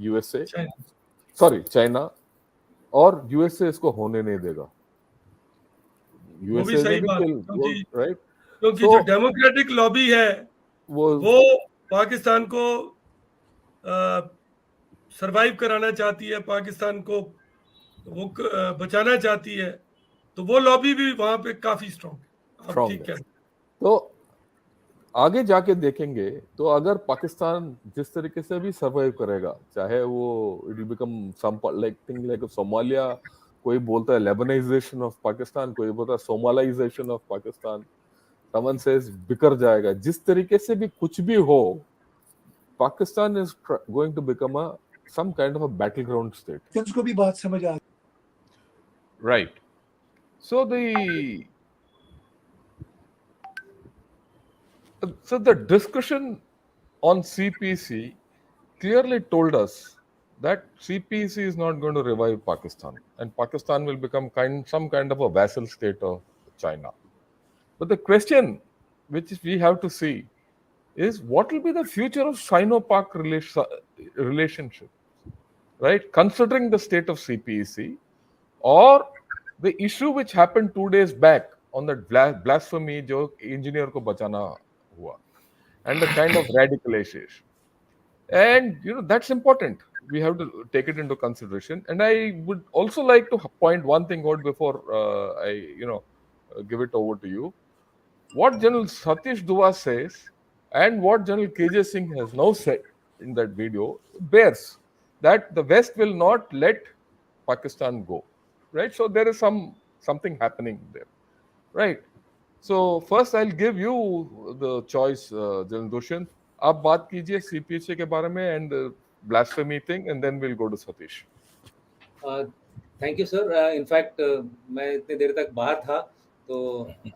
USA, sorry China, और यूएसए इसको होने नहीं देगा. यूएसए सही बात, राइट. क्योंकि जो डेमोक्रेटिक लॉबी है वो पाकिस्तान को सरवाइव कराना चाहती है, पाकिस्तान को वो बचाना चाहती है, तो वो लॉबी भी वहां पे काफी स्ट्रॉन्ग है. ठीक है. तो आगे जाके देखेंगे तो अगर पाकिस्तान जिस तरीके से भी सर्वाइव करेगा, चाहे वो it will become some like thing like Somalia, कोई बोलता है लेबनाइजेशन ऑफ पाकिस्तान, कोई बोलता है somalisation of Pakistan, someone says बिखर जाएगा. जिस तरीके से भी कुछ भी हो, Pakistan is going to become a some kind of a battleground state. जिसको भी बात समझ आ. Right. So the discussion on CPEC clearly told us that CPEC is not going to revive Pakistan, and Pakistan will become some kind of a vassal state of China. But the question which we have to see is what will be the future of Sino-Pak relationship, right? Considering the state of CPEC or the issue which happened 2 days back on that blasphemy जो engineer को बचाना हुआ, and the kind of radicalization. and that's important. We have to take it into consideration. And I would also like to point one thing out before I give it over to you. What General Satish Dua says and what General KJ Singh has now said in that video bears that the West will not let Pakistan go, right? So there is something happening there, right? So first I'll give you the choice, General Dushyant. आप बात कीजिए CPEC के बारे में and blasphemy thing, and then we'll go to Satish. Thank you sir. In fact मैं इतनी देर तक बाहर था, तो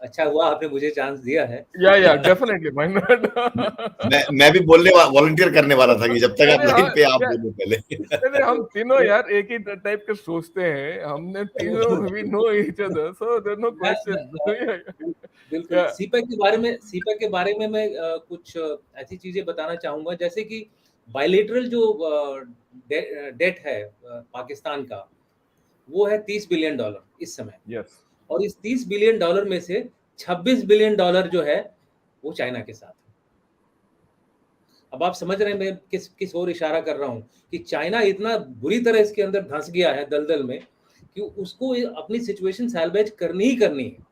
अच्छा हुआ आपने मुझे चांस दिया है। या डेफिनेटली व्हाई नॉट। मैं भी बोलने वॉलंटियर करने वाला था कि जब तक आप लाइन पे आप बोलो पहले। अरे हम तीनों यार एक ही टाइप के सोचते हैं, हमने तीनों we know each other, so there no question. बिल्कुल। सीपेक के बारे में मैं कुछ ऐसी चीजें बताना चाहूंगा, जैसे कि बायलेटरल जो डेट है पाकिस्तान का, वो है $30 बिलियन इस समय। यस। और इस $30 बिलियन में से $26 बिलियन जो है वो चाइना के साथ है। अब आप समझ रहे हैं मैं किस ओर इशारा कर रहा हूं, कि चाइना इतना बुरी तरह इसके अंदर धंस गया है दलदल में कि उसको अपनी सिचुएशन सैल्वेज करनी ही करनी है।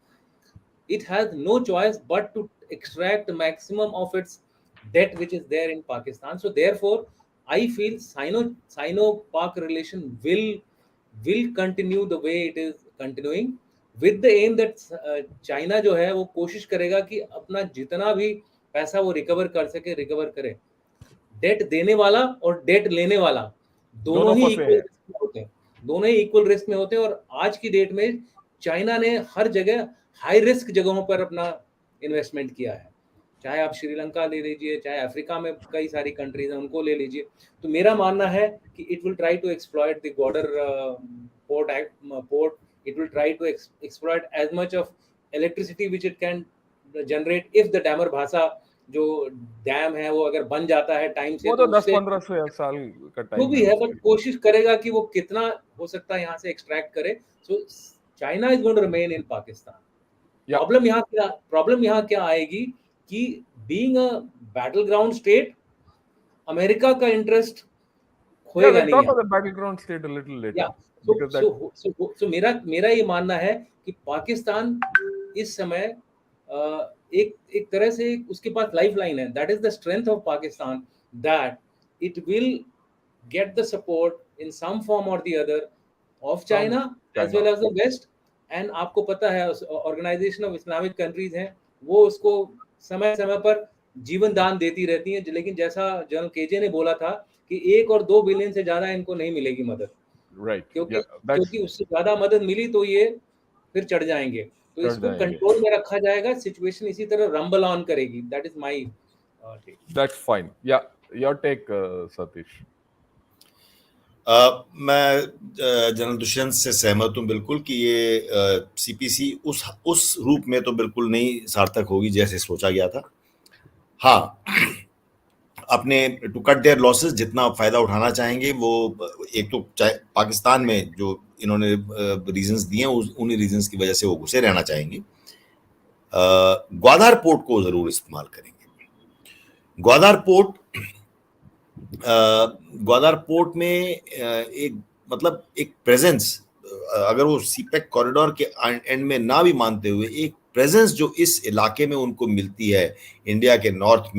It has no choice but to extract maximum of its debt which is there in Pakistan. So therefore, I feel Sino-Pak relation will continue the way it is continuing, with the aim that China जो है वो कोशिश करेगा कि अपना जितना भी पैसा वो रिकवर कर सके रिकवर करे। डेट देने वाला और डेट लेने वाला दोनों ही इक्वल रिस्क में होते हैं, दोनों ही इक्वल रिस्क में होते हैं। और आज की डेट में चाइना ने हर जगह हाई रिस्क जगहों पर अपना इन्वेस्टमेंट किया है, चाहे आप श्रीलंका ले लीजिए, चाहे अफ्रीका में कई सारी कंट्रीज हैं उनको ले लीजिए। तो मेरा मानना है कि it will try to exploit the border port, it will try to exploit as much of electricity which it can generate if the Diamer Bhasha जो डैम है वो अगर बन जाता है टाइम से, वो तो 10-15 साल का टाइम वो भी है, बट कोशिश करेगा कि वो कितना हो सकता है यहाँ से एक्सट्रैक्ट करे। So China is going to remain in Pakistan. Problem यहाँ क्या आएगी कि being a battle ground state, America का इंटरेस्ट खोएगा नहीं। Battleground state a little later. सो मेरा ये मानना है कि पाकिस्तान इस समय एक तरह से उसके पास लाइफलाइन है। That is the strength of Pakistan, that it will get the support in some form or the other of China as well as the west. And आपको पता है ऑर्गेनाइजेशन ऑफ इस्लामिक कंट्रीज हैं, वो उसको समय समय पर जीवन दान देती रहती हैं, लेकिन जैसा जनरल केजे ने बोला था कि 1 और 2 बिलियन से ज्यादा इनको नहीं मिलेगी मदद, राइट? क्योंकि उससे ज्यादा मदद मिली तो ये फिर चढ़ जाएंगे, तो इसको कंट्रोल में रखा जाएगा, सिचुएशन इसी तरह रंबल ऑन करेगी। That is my take. That's fine. Yeah your take Satish. मैं जनरल दुष्यंत से सहमत हूं बिल्कुल कि ये सीपीसी उस रूप में तो बिल्कुल नहीं सार्थक होगी जैसे सोचा गया था। हाँ, अपने टू कट देयर लॉसेस जितना फायदा उठाना चाहेंगे वो, एक तो पाकिस्तान में जो इन्होंने रीजंस दिए हैं उन्हीं रीजंस की वजह से वो घुसे रहना चाहेंगे। ग्वादर पोर्ट को जरूर इस्तेमाल करेंगे। ग्वादर पोर्ट में एक प्रेजेंस, अगर वो सीपेक कॉरिडोर के एंड में ना भी मानते हुए एक प्रेजेंस जो इस इलाके में उनको मिलती है इंडिया के नॉर्थ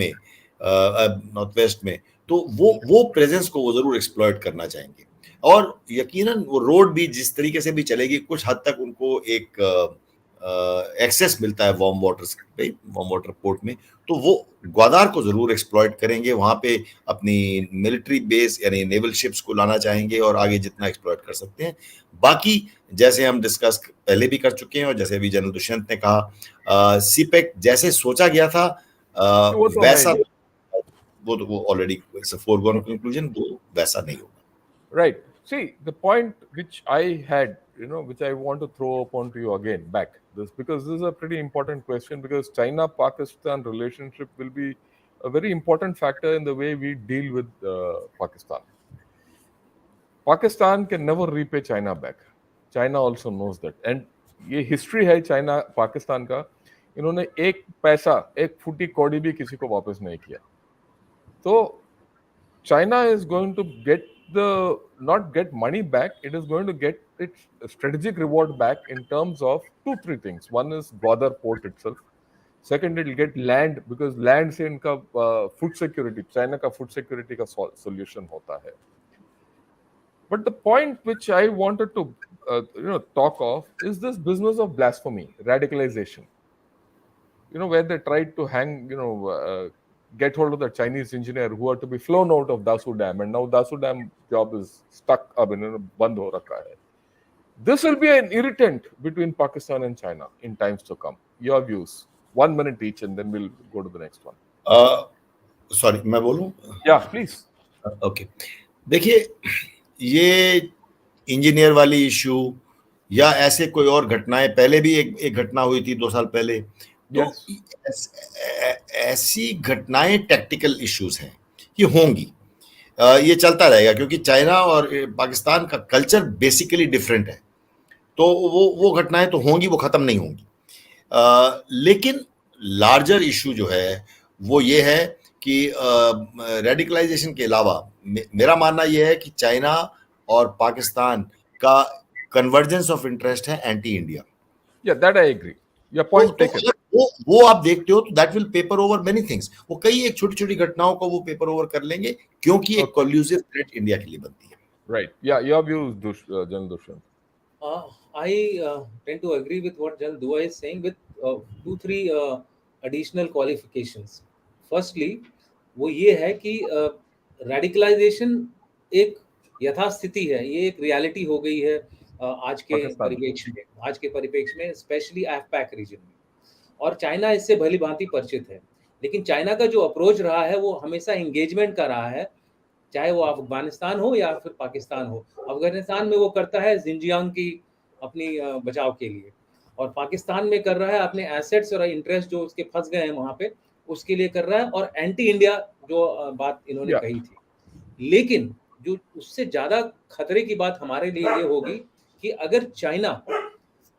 वेस्ट में, तो वो प्रेजेंस को वो जरूर एक्सप्लॉइट करना चाहेंगे। और यकीनन वो रोड भी जिस तरीके से भी चलेगी, कुछ हद तक उनको एक एक्सेस मिलता है वार्म वाटर पोर्ट में, तो वो ग्वादर को जरूर एक्सप्लॉइट करेंगे। वहां पे अपनी मिलिट्री बेस यानी नेवल शिप्स को लाना चाहेंगे और आगे जितना एक्सप्लॉइट कर सकते हैं। बाकी जैसे हम डिस्कस पहले भी कर चुके हैं और जैसे अभी जनरल दुष्यंत ने कहा, सीपेक जैसे सोचा गया था वैसा वो ऑलरेडी फोरगॉन कंक्लूजन, वो वैसा नहीं होगा। Right. See, the point which I had, which I want to throw upon to you again back, because this is a pretty important question, because China-Pakistan relationship will be a very important factor in the way we deal with Pakistan. Pakistan can never repay China back. China also knows that. And ये history है China Pakistan का, इन्होंने एक पैसा, एक फुटी कौड़ी भी किसी को वापस नहीं किया। तो China is going to not get money back, it is going to get its strategic reward back in terms of 2-3 things. One is Gwadar port itself. Second, it will get land, because land से इनका food security, China का food security का solution होता है. But the point which I wanted to talk of is this business of blasphemy, radicalization. Where they tried to hang, get hold of the Chinese engineer who are to be flown out of Dasu Dam, and now Dasu Dam job is stuck, band ho rakha hai. This will be an irritant between Pakistan and China in times to come. Your views, 1 minute each, and then we'll go to the next one. Sorry, मैं बोलूं? Yeah, please. Okay. देखिए, ये engineer वाली issue या ऐसे कोई और घटनाएं, पहले भी एक घटना हुई थी 2 साल पहले, तो ऐसी घटनाएं टैक्टिकल इश्यूज हैं, ये होंगी, ये चलता रहेगा, क्योंकि चाइना और पाकिस्तान का कल्चर बेसिकली डिफरेंट है, तो वो घटनाएं तो होंगी, वो खत्म नहीं होंगी। लेकिन लार्जर इशू जो है वो ये है कि रेडिकलाइजेशन के अलावा मेरा मानना ये है कि चाइना और पाकिस्तान का कन्वर्जेंस ऑफ इंटरेस्ट है anti India. Yeah that I agree, your point taken. वो आप देखते हो तो that will paper over many things, वो कई एक छोटी छोटी घटनाओं को वो पेपर ओवर कर लेंगे, क्योंकि एक कोल्यूसिव थ्रेट इंडिया के लिए बनती है। राइट, या your views general Dushyant? I tend to agree with what General Dua is saying with 2-3 additional qualifications. Firstly, वो ये है कि radicalization एक यथास्थिति है, ये एक रियलिटी हो गई है आज के परिप्रेक्ष्य में, स्पेशली AFPAC रीजन में, और चाइना इससे भली भांति परिचित है। लेकिन चाइना का जो अप्रोच रहा है वो हमेशा एंगेजमेंट का रहा है, चाहे वो अफगानिस्तान हो या फिर पाकिस्तान हो। अफगानिस्तान में वो करता है जिंजियांग की अपनी बचाव के लिए, और पाकिस्तान में कर रहा है अपने एसेट्स और इंटरेस्ट जो उसके फंस गए हैं वहां पे, उसके लिए कर रहा है, और एंटी इंडिया जो बात इन्होंने कही थी। लेकिन जो उससे ज्यादा खतरे की बात हमारे लिए ये होगी कि अगर चाइना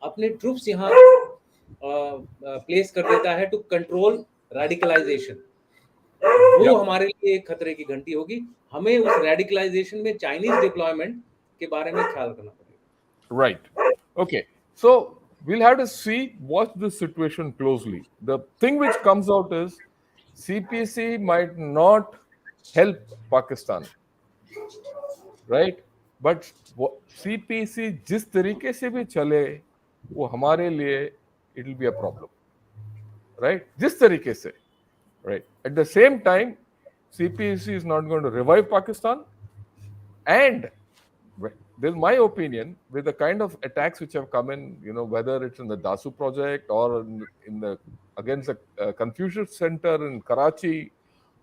अपने ट्रूप्स यहाँ प्लेस कर देता है टू कंट्रोल रेडिकलाइजेशन, वो हमारे लिए एक खतरे की घंटी होगी। हमें उस रेडिकलाइजेशन में चाइनीज डिप्लॉयमेंट के बारे में ख्याल करना पड़ेगा। Right. Okay. So we'll have to watch this situation closely. The thing which comes out is CPEC might not help Pakistan, right? But CPEC जिस तरीके से भी चले, वो हमारे लिए it will be a problem, right? जिस तरीके से, right? At the same time, CPEC is not going to revive Pakistan, and this is my opinion, with the kind of attacks which have come in, whether it's in the Dasu project or in the against the Confucius Center in Karachi,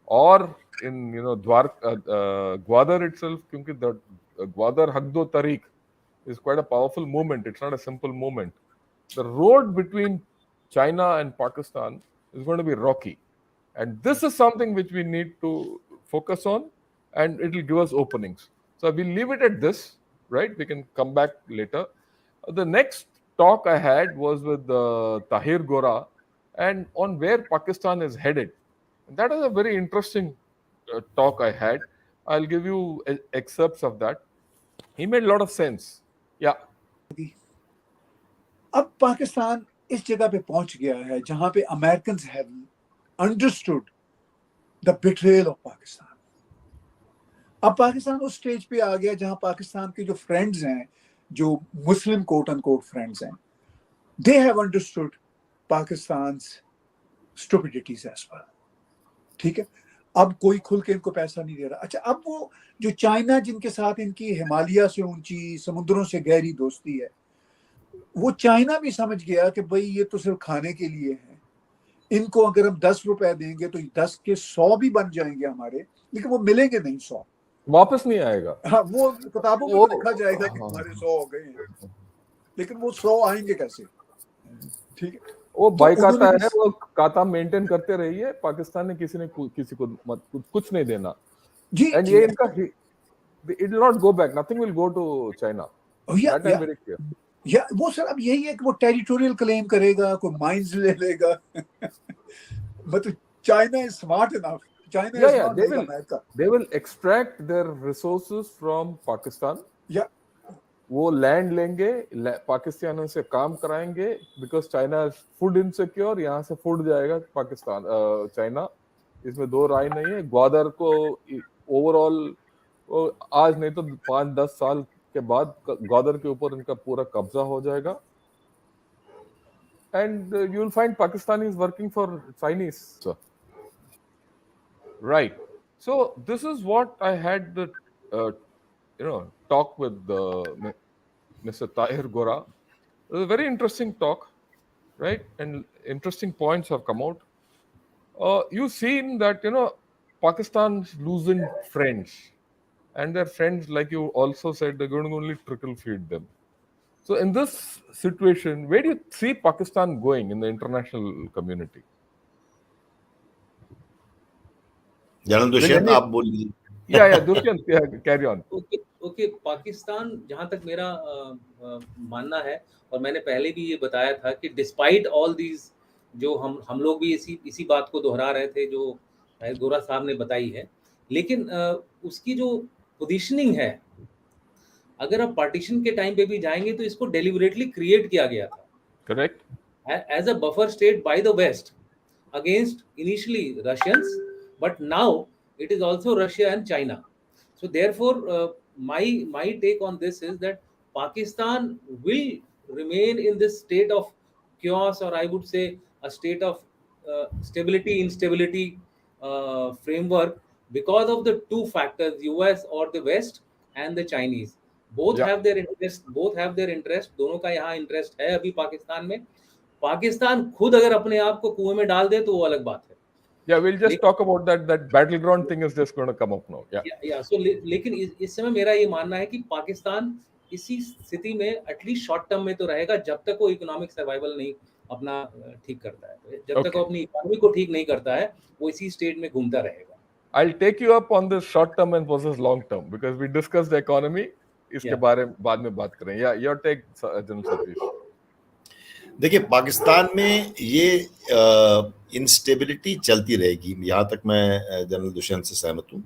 or in Gwadar itself, because the Gwadar Hagdo Tariq is quite a powerful movement. It's not a simple movement. The road between China and Pakistan is going to be rocky, and this is something which we need to focus on, and it will give us openings. So we'll leave it at this. Right, we can come back later. The next talk I had was with Tahir Gora, and on where Pakistan is headed. And that is a very interesting talk I had. I'll give you excerpts of that. He made a lot of sense. Yeah. अब पाकिस्तान इस जगह पे पहुंच गया है जहां पे Americans have understood the betrayal of Pakistan. अब पाकिस्तान उस स्टेज पे आ गया जहां पाकिस्तान के जो फ्रेंड्स हैं, जो मुस्लिम कोट अनकोट फ्रेंड्स हैं, they have understood Pakistan's stupidities as well. ठीक है, अब कोई खुल के इनको पैसा नहीं दे रहा। अच्छा, अब वो जो चाइना जिनके साथ इनकी हिमालय से ऊंची समुद्रों से गहरी दोस्ती है, वो चाइना भी समझ गया कि भाई ये तो सिर्फ खाने के लिए है, इनको अगर हम 10 रुपए देंगे तो 10 के 100 भी बन जाएंगे हमारे, लेकिन वो मिलेंगे नहीं, 100 वापस नहीं आएगा। हाँ, वो किताबों में लिखा जाएगा कि हमारे 100 हो गए हैं, लेकिन वो 100 आएंगे कैसे? ठीक है, वो भाई काता है, वो काता मेंटेन करते रहिए। पाकिस्तान ने किसी को कुछ नहीं देना जी, एंड ये इनका it will not go back, nothing will go to China. That I'm very clear. या वो सर अब यही है कि वो टेरिटोरियल क्लेम करेगा, कोई माइंस ले लेगा। मतलब China is smart enough China Yeah, is yeah, not like America. they will extract their resources from Pakistan. Yeah. वो लैंड लेंगे, पाकिस्तानियों से काम कराएंगे, because China is food insecure, यहाँ से फूड जाएगा पाकिस्तान, चाइना, इसमें दो राय नहीं है। ग्वादर को ओवरऑल आज नहीं तो 5-10 साल के बाद ग्वादर के ऊपर इनका पूरा कब्जा हो जाएगा, and you will find Pakistani is working for Chinese, right? So this is what I had the talk with Mr. Tahir Gora. It was a very interesting talk, right? And interesting points have come out. You've seen that, Pakistan's losing friends, and their friends, like you also said, they're going to only trickle feed them. So in this situation, where do you see Pakistan going in the international community? General Dushyant, आप बोलिए। Yeah, Dushyant, carry on. Okay, Pakistan, जहाँ तक मेरा मानना है, और मैंने पहले भी ये बताया था कि डिस्पाइट ऑल दीज, जो हम लोग भी इसी बात को दोहरा रहे थे जो गोरा साहब ने बताई है, लेकिन उसकी जो पोजीशनिंग है, अगर आप पार्टीशन के टाइम पे भी जाएंगे तो इसको डेलिबरेटली क्रिएट किया गया था, correct, as a buffer state by the west against initially Russians, but now it is also Russia and China. So therefore, my take on this is that Pakistan will remain in this state of chaos, or I would say a state of stability instability framework, because of the two factors, US or the West and the Chinese. Both have their interest. दोनों का यहाँ interest है अभी पाकिस्तान में। पाकिस्तान खुद अगर अपने आप को कुएं में डाल दे तो वो अलग बात है। Yeah, we'll just talk about that battleground thing is just going to come up now. Yeah. So लेकिन इस समय मेरा ये मानना है कि पाकिस्तान इसी स्थिति में एटलीस्ट शॉर्ट टर्म में तो रहेगा, जब तक वो इकोनॉमिक सर्वाइवल नहीं अपना ठीक करता है, जब तक वो अपनी इकोनॉमी को ठीक नहीं करता है, वो इसी स्टेट में घूमता रहेगा। I'll take you up on this short term and versus long term because we discussed the economy. इसके बारे में बाद में बात करें। Yeah, your take, general Satish. देखिए, पाकिस्तान में ये इंस्टेबिलिटी चलती रहेगी, यहाँ तक मैं जनरल दुष्यंत से सहमत हूँ।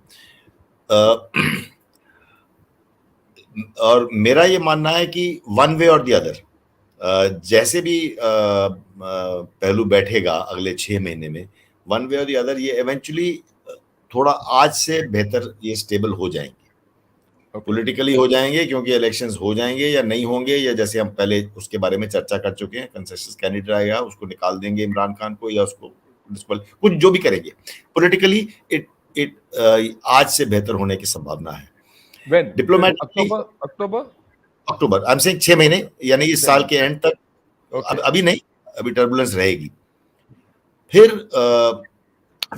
और मेरा ये मानना है कि वन वे और द अदर, जैसे भी पहलू बैठेगा अगले 6 महीने में, वन वे और द अदर ये इवेंचुअली थोड़ा आज से बेहतर ये स्टेबल हो जाएंगे, पॉलिटिकली हो जाएंगे, क्योंकि इलेक्शंस हो जाएंगे या नहीं होंगे, या जैसे हम पहले उसके बारे में चर्चा कर चुके हैं, कंसेशन कैंडिडेट आएगा, उसको निकाल देंगे इमरान खान को, या उसको कुछ जो भी करेंगे, पॉलिटिकली इट आज से बेहतर होने की संभावना है। Diplomatically October, I am saying 6 महीने, यानी इस साल के एंड तक। अभी नहीं, अभी टर्बुलेंस रहेगी। फिर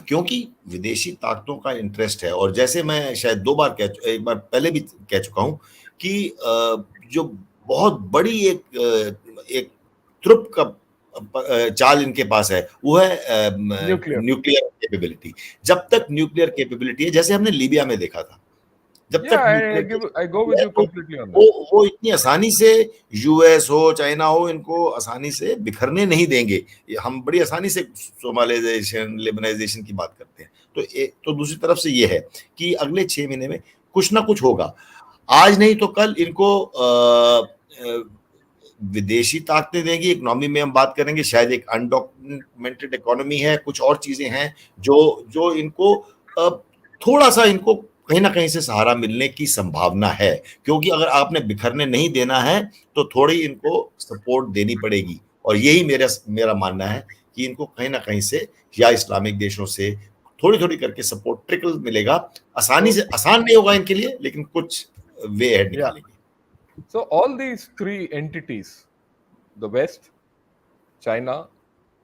क्योंकि विदेशी ताकतों का इंटरेस्ट है, और जैसे मैं शायद एक बार पहले भी कह चुका हूं कि जो बहुत बड़ी एक त्रुप का चाल इनके पास है, वो है न्यूक्लियर कैपेबिलिटी। जब तक न्यूक्लियर कैपेबिलिटी है, जैसे हमने लीबिया में देखा था, जब तक I go with you completely on that. वो इतनी आसानी से यूएस हो चाइना हो, इनको आसानी से बिखरने नहीं देंगे। हम बड़ी आसानी से सोमालिजाइजेशन, लिबनाइजेशन की बात करते हैं। तो दूसरी तरफ से ये है कि अगले 6 महीने में कुछ ना कुछ होगा, आज नहीं तो कल इनको विदेशी ताकतें देंगी। इकोनॉमी में हम बात करेंगे, शायद एक अनडॉक्यूमेंटेड इकोनॉमी है, कुछ और चीजें हैं जो इनको थोड़ा सा इनको कहीं ना कहीं से सहारा मिलने की संभावना है, क्योंकि अगर आपने बिखरने नहीं देना है तो थोड़ी इनको सपोर्ट देनी पड़ेगी। और यही मेरा मानना है कि इनको कहीं ना कहीं से, या इस्लामिक देशों से थोड़ी थोड़ी करके सपोर्ट ट्रिकल मिलेगा। आसान नहीं होगा इनके लिए, लेकिन कुछ वे हेड निकालेंगे। So all these 3 entities, the West, China,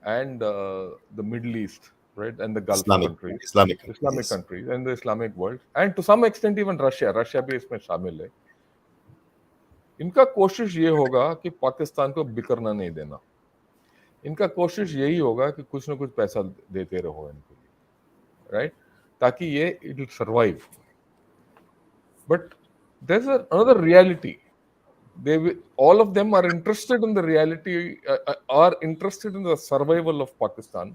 and the Middle East, right, and the Gulf countries, Islamic countries, and the Islamic world, and to some extent even Russia भी इसमें शामिल है। इनका कोशिश ये होगा कि पाकिस्तान को बिखरना नहीं देना। इनका कोशिश यही होगा कि कुछ ना कुछ पैसा देते रहो इनको, राइट, ताकि ये it will survive. But there is another reality. all of them are interested in the reality, are interested in the survival of Pakistan.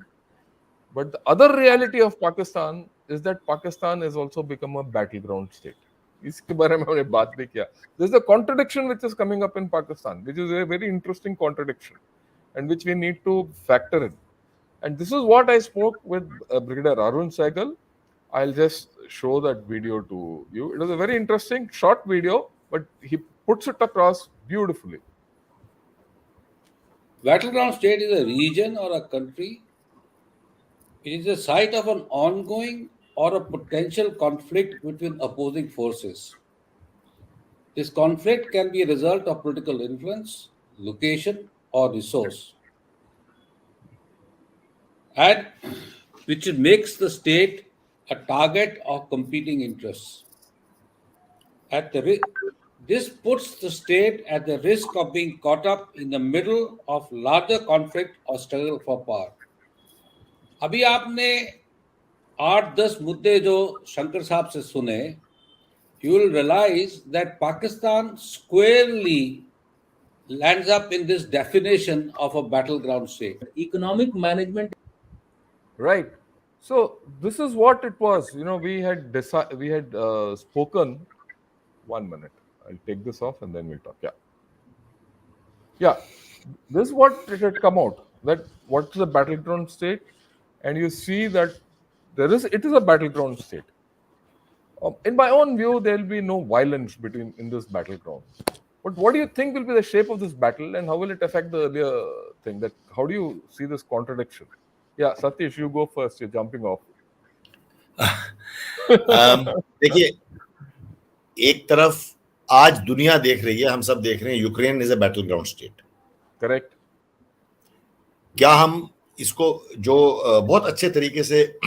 But the other reality of Pakistan is that Pakistan has also become a battleground state. इसके बारे में हमने बात नहीं किया. There's a contradiction which is coming up in Pakistan, which is a very interesting contradiction, and which we need to factor in. And this is what I spoke with Brigadier Arun Sehgal. I'll just show that video to you. It was a very interesting short video, but he puts it across beautifully. Battleground state is a region or a country. It is the site of an ongoing or a potential conflict between opposing forces. This conflict can be a result of political influence, location, or resource, and which makes the state a target of competing interests. This puts the state at the risk of being caught up in the middle of larger conflict or struggle for power. अभी आपने 8-10 मुद्दे जो शंकर साहब से सुने, you will realize that Pakistan squarely lands up in this definition of a battleground state. Economic management. Right. So this is what it was. You know, we had spoken. 1 minute. I'll take this off and then we'll talk. Yeah. This is what it had come out. That what's the battleground state, and you see that it is a battleground state. In my own view, there will be no violence in this battleground. But what do you think will be the shape of this battle, and how will it affect the earlier thing? That how do you see this contradiction? Yeah, Satish, you go first. You're jumping off. देखिए, एक तरफ आज दुनिया देख रही है, हम सब देख रहे हैं, Ukraine is a battle ground state. Correct. क्या हम इसको जो बहुत अच्छे तरीके से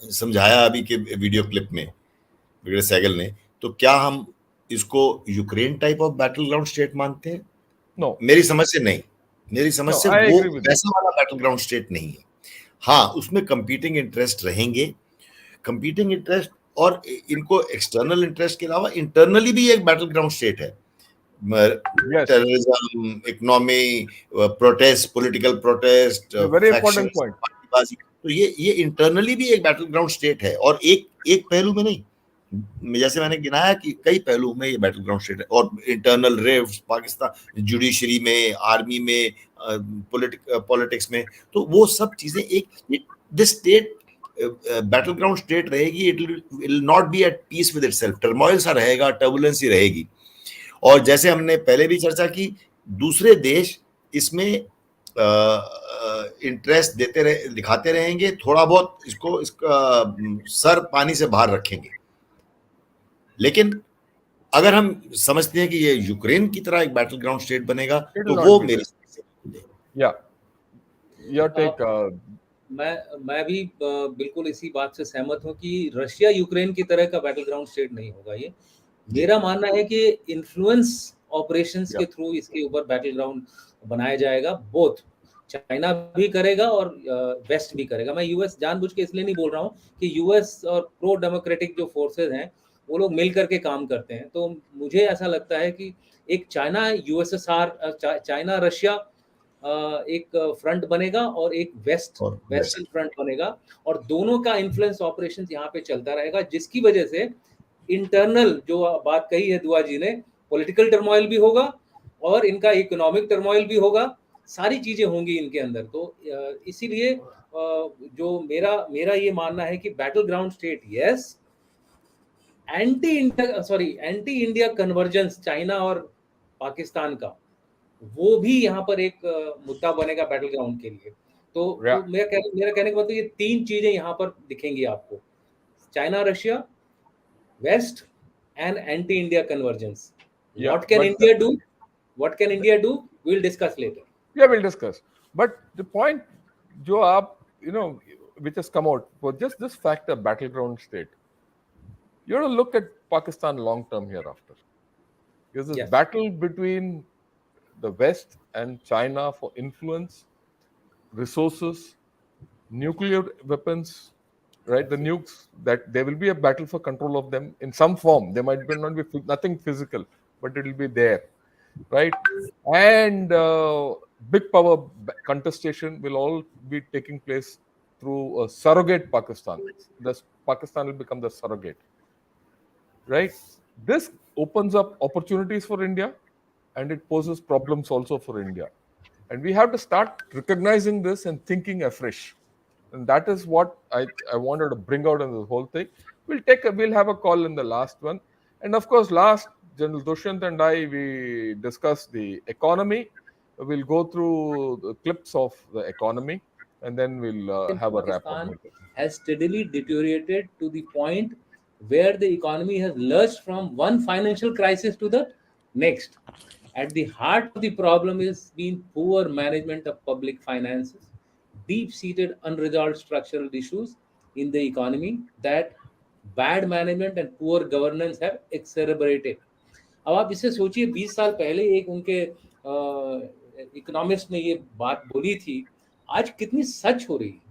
समझाया अभी के वीडियो क्लिप में ब्रिगेडियर सहगल ने, तो क्या हम इसको Ukraine type of battle ground state मानते हैं? नो, मेरी समझ से नहीं. मेरी समझ से वो वैसा वाला बैटल ग्राउंड स्टेट नहीं है. हाँ, उसमें कंपीटिंग इंटरेस्ट रहेंगे, कंपीटिंग इंटरेस्ट, और इनको एक्सटर्नल इंटरेस्ट के अलावा इंटरनली भी एक बैटल ग्राउंड स्टेट है. Terrorism, economy, protest, political protest, very important point. तो ये इंटरनली भी एक बैटल ग्राउंड स्टेट है, और एक पहलू में नहीं, जैसे मैंने गिनाया कि कई पहलू में ये बैटल ग्राउंड स्टेट है. और इंटरनल रिफ्ट पाकिस्तान जुडिशरी में, आर्मी में, पॉलिटिक्स में, तो वो सब चीजें एक this state battle ground state रहेगी. It will not be at peace with itself. Turmoil सा रहेगा, टर्बुलेंस ही रहेगी. और जैसे हमने पहले भी चर्चा की, दूसरे देश इसमें इंटरेस्ट दिखाते रहेंगे, थोड़ा बहुत इसका सर पानी से बाहर रखेंगे. लेकिन अगर हम समझते हैं कि ये यूक्रेन की तरह एक बैटल ग्राउंड स्टेट बनेगा, तो वो मेरी मैं भी बिल्कुल इसी बात से सहमत हूं कि रशिया यूक्रेन की तरह का बैटल ग्राउंड स्टेट नहीं होगा. ये मेरा मानना है कि इन्फ्लुएंस ऑपरेशंस के थ्रू इसके ऊपर बैटल ग्राउंड बनाया जाएगा. बोथ चाइना भी करेगा और वेस्ट भी करेगा. मैं यूएस जानबूझ के इसलिए नहीं बोल रहा हूं कि यूएस और प्रो डेमोक्रेटिक जो फोर्सेस हैं वो लोग मिल करके काम करते हैं. तो मुझे ऐसा लगता है कि एक चाइना यूएसएसआर, चाइना रशिया एक फ्रंट बनेगा और एक वेस्टर्न फ्रंट बनेगा, और दोनों का इन्फ्लुएंस ऑपरेशंस यहाँ पे चलता रहेगा, जिसकी वजह से इंटरनल जो बात कही है दुआ जी ने, पॉलिटिकल टर्मोइल भी होगा और इनका इकोनॉमिक टर्मोइल भी होगा. सारी चीजें होंगी इनके अंदर. तो इसीलिए जो मेरा ये मानना है कि battle ground state yes, anti India convergence China और पाकिस्तान का, वो भी यहाँ पर एक मुद्दा बनेगा बैटल ग्राउंड के लिए. तो मेरा कहने का मतलब ये तीन चीजें यहाँ पर दिखेंगी आपको: China, Russia, west, and anti-India convergence. What can India do? What can India do? We'll discuss later. Yeah, we'll discuss. But the point, जो आप, which has come out for just this factor, battleground state, you have to look at Pakistan long term hereafter. There's this battle between the West and China for influence, resources, nuclear weapons. Right, the nukes, that there will be a battle for control of them in some form. There might not be nothing physical, but it will be there, right? And big power contestation will all be taking place through a surrogate Pakistan. This Pakistan will become the surrogate, right? This opens up opportunities for India, and it poses problems also for India. And we have to start recognizing this and thinking afresh. And that is what I wanted to bring out in this whole thing. We'll have a call in the last one. And of course, last, General Dushyant and I, we discussed the economy. We'll go through the clips of the economy, and then we'll have a wrap up. Pakistan has steadily deteriorated to the point where the economy has lurched from one financial crisis to the next. At the heart of the problem is been poor management of public finances, deep-seated unresolved structural issues in the economy that bad management and poor governance have exacerbated. अब आप इसे सोचिए, 20 साल पहले एक उनके economist ने ये बात बोली थी, आज कितनी सच हो रही है।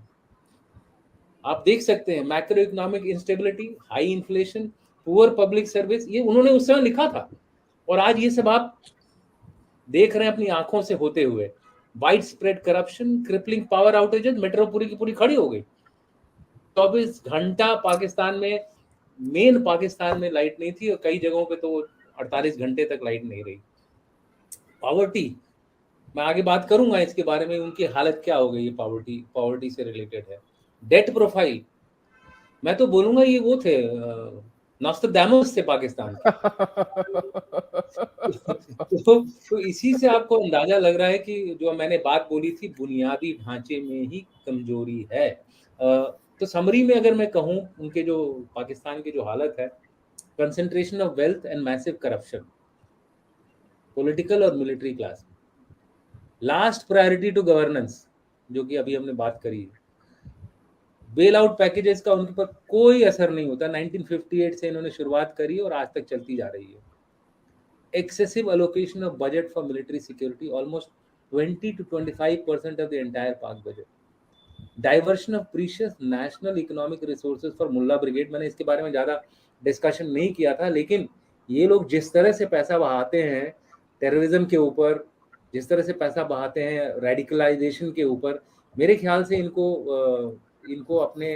आप देख सकते हैं, macro economic instability, high inflation, poor public service, ये उन्होंने उस समय लिखा था, और आज ये सब आप देख रहे हैं अपनी आंखों से होते हुए। Wide spread corruption, crippling power outages, metro पूरी की पूरी खड़ी हो गई। 24 घंटा पाकिस्तान में, मेन पाकिस्तान में लाइट नहीं थी, और कई जगहों पे तो 48 घंटे तक लाइट नहीं रही। पॉवर्टी, मैं आगे बात करूंगा इसके बारे में, उनकी हालत क्या हो गई है, पॉवर्टी से रिलेटेड है। डेट प्रोफाइल, मैं तो बोलूंगा ये वो थे, नॉस्ट्रडामस थे पाकिस्तान के। तो इसी से आपको अंदाजा लग रहा है कि जो मैंने बात बोली थी, बुनियादी ढांचे में ही कमजोरी है। तो समरी में अगर मैं कहूँ, उनके जो पाकिस्तान की जो हालत है, concentration of wealth and massive corruption, political और military class, last priority to governance, जो कि अभी हमने बात करी, बेल आउट पैकेजेस का उनके पर कोई असर नहीं होता। 1958 से इन्होंने शुरुआत करी और आज तक चलती जा रही है। Excessive allocation of budget for military security, almost 20 to 25% of the entire Pak budget. Diversion of precious national economic resources for मुल्ला ब्रिगेड, मैंने इसके बारे में ज़्यादा डिस्कशन नहीं किया था, लेकिन ये लोग जिस तरह से पैसा बहाते हैं टेररिज्म के ऊपर, जिस तरह से पैसा बहाते हैं रेडिकलाइजेशन के ऊपर, मेरे ख्याल से इनको अपने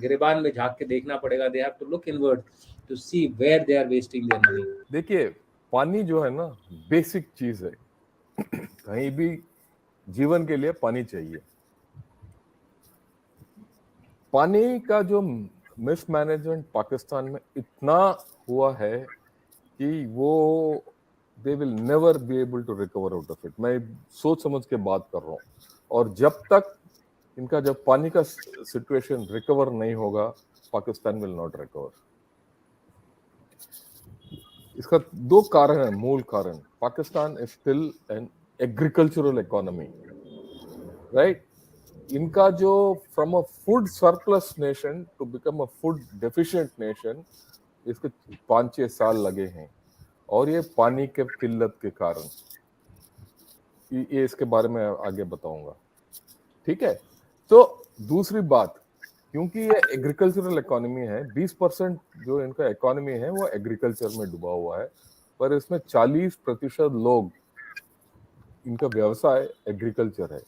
गिरेबान में झांक के देखना पड़ेगा। They have to look inward to see where they are wasting their money. देखिए, पानी जो है ना, बेसिक चीज है। कहीं भी जीवन के लिए पानी चाहिए। पानी का जो मिसमैनेजमेंट पाकिस्तान में इतना हुआ है कि वो they will never be able to recover out of it. मैं सोच समझ के बात कर रहा हूँ, और जब तक इनका जब पानी का सिचुएशन रिकवर नहीं होगा, पाकिस्तान विल नॉट रिकवर। इसका दो कारण है, मूल कारण। Pakistan is still an agricultural economy, right? इनका जो from a food surplus nation to become a food deficient nation, इसके 5-6 साल लगे हैं, और ये पानी के किल्लत के कारण। ये इसके बारे में आगे बताऊंगा, ठीक है? तो दूसरी बात, क्योंकि ये एग्रीकल्चरल इकोनॉमी है, 20% जो इनका इकोनॉमी है वो एग्रीकल्चर में डूबा हुआ है, पर इसमें 40% लोग, इनका व्यवसाय एग्रीकल्चर है।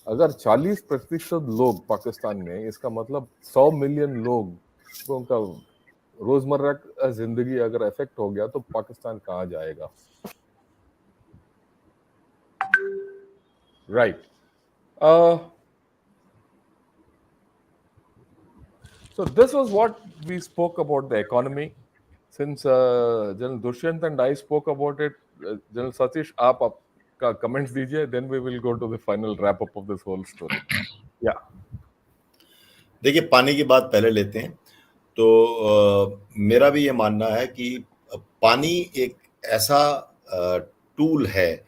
अगर 40% लोग पाकिस्तान में, इसका मतलब 100 मिलियन लोग को उनका रोजमर्रा का जिंदगी अगर इफेक्ट हो गया, तो पाकिस्तान कहाँ जाएगा, right? So this was what we spoke about the economy. Since General Dushyant and I spoke about it, General Satish, आप आपका comments दीजिए, then we will go to the final wrap up of this whole story. Yeah. देखिए, पानी की बात पहले लेते हैं। तो मेरा भी ये मानना है कि पानी एक ऐसा टूल है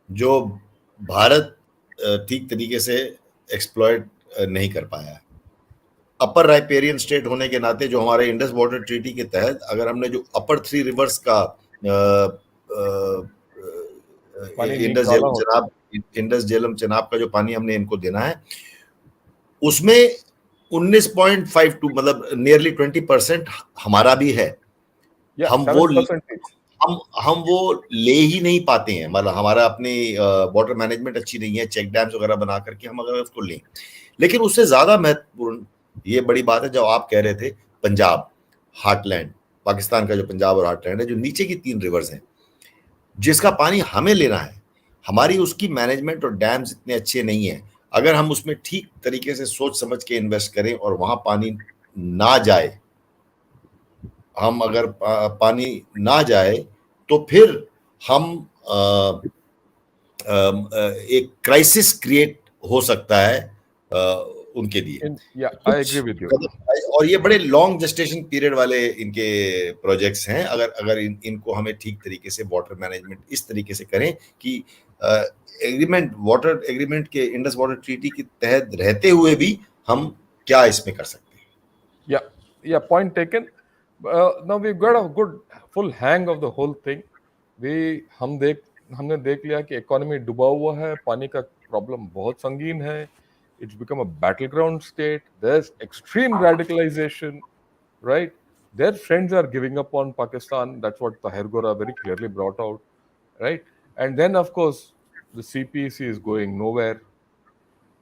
जो भारत ठीक तरीके से एक्सप्लॉइट नहीं कर पाया है। अपर राइपेरियन स्टेट होने के नाते, जो हमारे इंडस वाटर ट्रीटी के तहत, अगर हमने जो अपर 3 रिवर्स का इंडस झेलम चनाब का जो पानी हमने इनको देना है, उसमें 19.52 मतलब नियरली 20% हमारा भी है। हम वो हम वो ले ही नहीं पाते हैं, मतलब हमारा अपनी वाटर मैनेजमेंट अच्छी नहीं है, चेक डैम्स वगैरह बना करके हम अगर उसको लें। लेकिन उससे ज्यादा महत्वपूर्ण ये बड़ी बात है, जब आप कह रहे थे पंजाब हार्टलैंड, पाकिस्तान का जो पंजाब और हार्टलैंड है, जो नीचे की 3 रिवर्स हैं जिसका पानी हमें लेना है, हमारी उसकी मैनेजमेंट और डैम्स इतने अच्छे नहीं है। अगर हम उसमें ठीक तरीके से सोच समझ के इन्वेस्ट करें और वहां पानी ना जाए, हम अगर पानी ना जाए तो फिर हम एक क्राइसिस क्रिएट हो सकता है उनके लिए। I agree with you. और ये बड़े लॉन्ग जेस्टेशन पीरियड वाले इनके प्रोजेक्ट्स हैं। अगर इनको हमें ठीक तरीके से वाटर मैनेजमेंट इस तरीके से करें कि एग्रीमेंट, वाटर एग्रीमेंट के, इंडस वाटर ट्रीटी के तहत रहते हुए भी हम क्या इसमें कर सकते हैं। Yeah point taken. Now we got a good full hang of the whole thing. हमने देख लिया कि इकोनॉमी डूबा हुआ है, पानी का प्रॉब्लम बहुत संगीन है, it's become a battleground state, there's extreme radicalization, right? Their friends are giving up on Pakistan, that's what Tahir Gora very clearly brought out, right? And then of course the CPEC is going nowhere.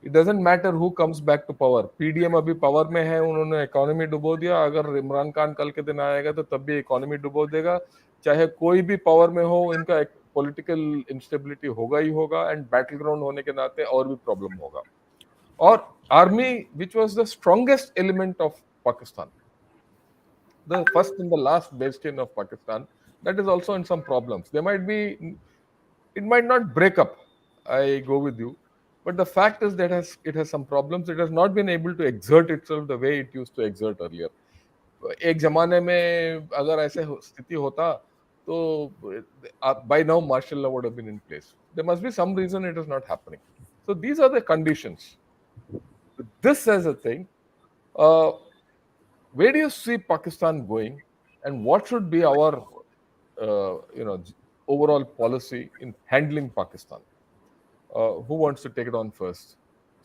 It doesn't matter who comes back to power. PDM अभी power में है, उन्होंने economy डुबो दिया, अगर इमरान खान कल के दिन आएगा तो तब भी इकोनॉमी डुबो देगा, चाहे कोई भी पावर में हो, इनका पॉलिटिकल इंस्टेबिलिटी होगा ही होगा, एंड बैटल ग्राउंड होने के नाते और भी प्रॉब्लम होगा। Or army, which was the strongest element of Pakistan, the first and the last bastion of Pakistan, that is also in some problems. It might not break up, I go with you, but the fact is that it has some problems. It has not been able to exert itself the way it used to exert earlier. एक जमाने में अगर ऐसे स्थिति होता तो by now martial law would have been in place. There must be some reason it is not happening. So these are the conditions. This as a thing, where do you see Pakistan going, and what should be our overall policy in handling Pakistan? Who wants to take it on first?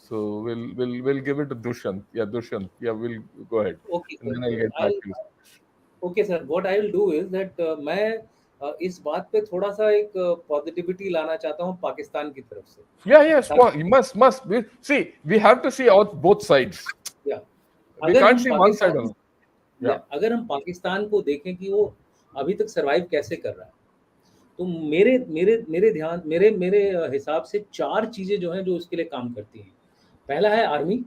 So we'll give it to Dushyant. Dushyant, we'll go ahead. Okay, and then I'll get back to you. Okay sir, what I will do is that मैं इस बात पे थोड़ा सा एक positivity लाना चाहता हूँ पाकिस्तान की तरफ से। Yes, you must. We have to see out both sides. We can't see one side alone. अगर हम पाकिस्तान को देखें कि वो अभी तक सरवाइव कैसे कर रहा है, तो मेरे हिसाब से 4 चीजें जो हैं जो उसके लिए काम करती हैं। पहला है आर्मी,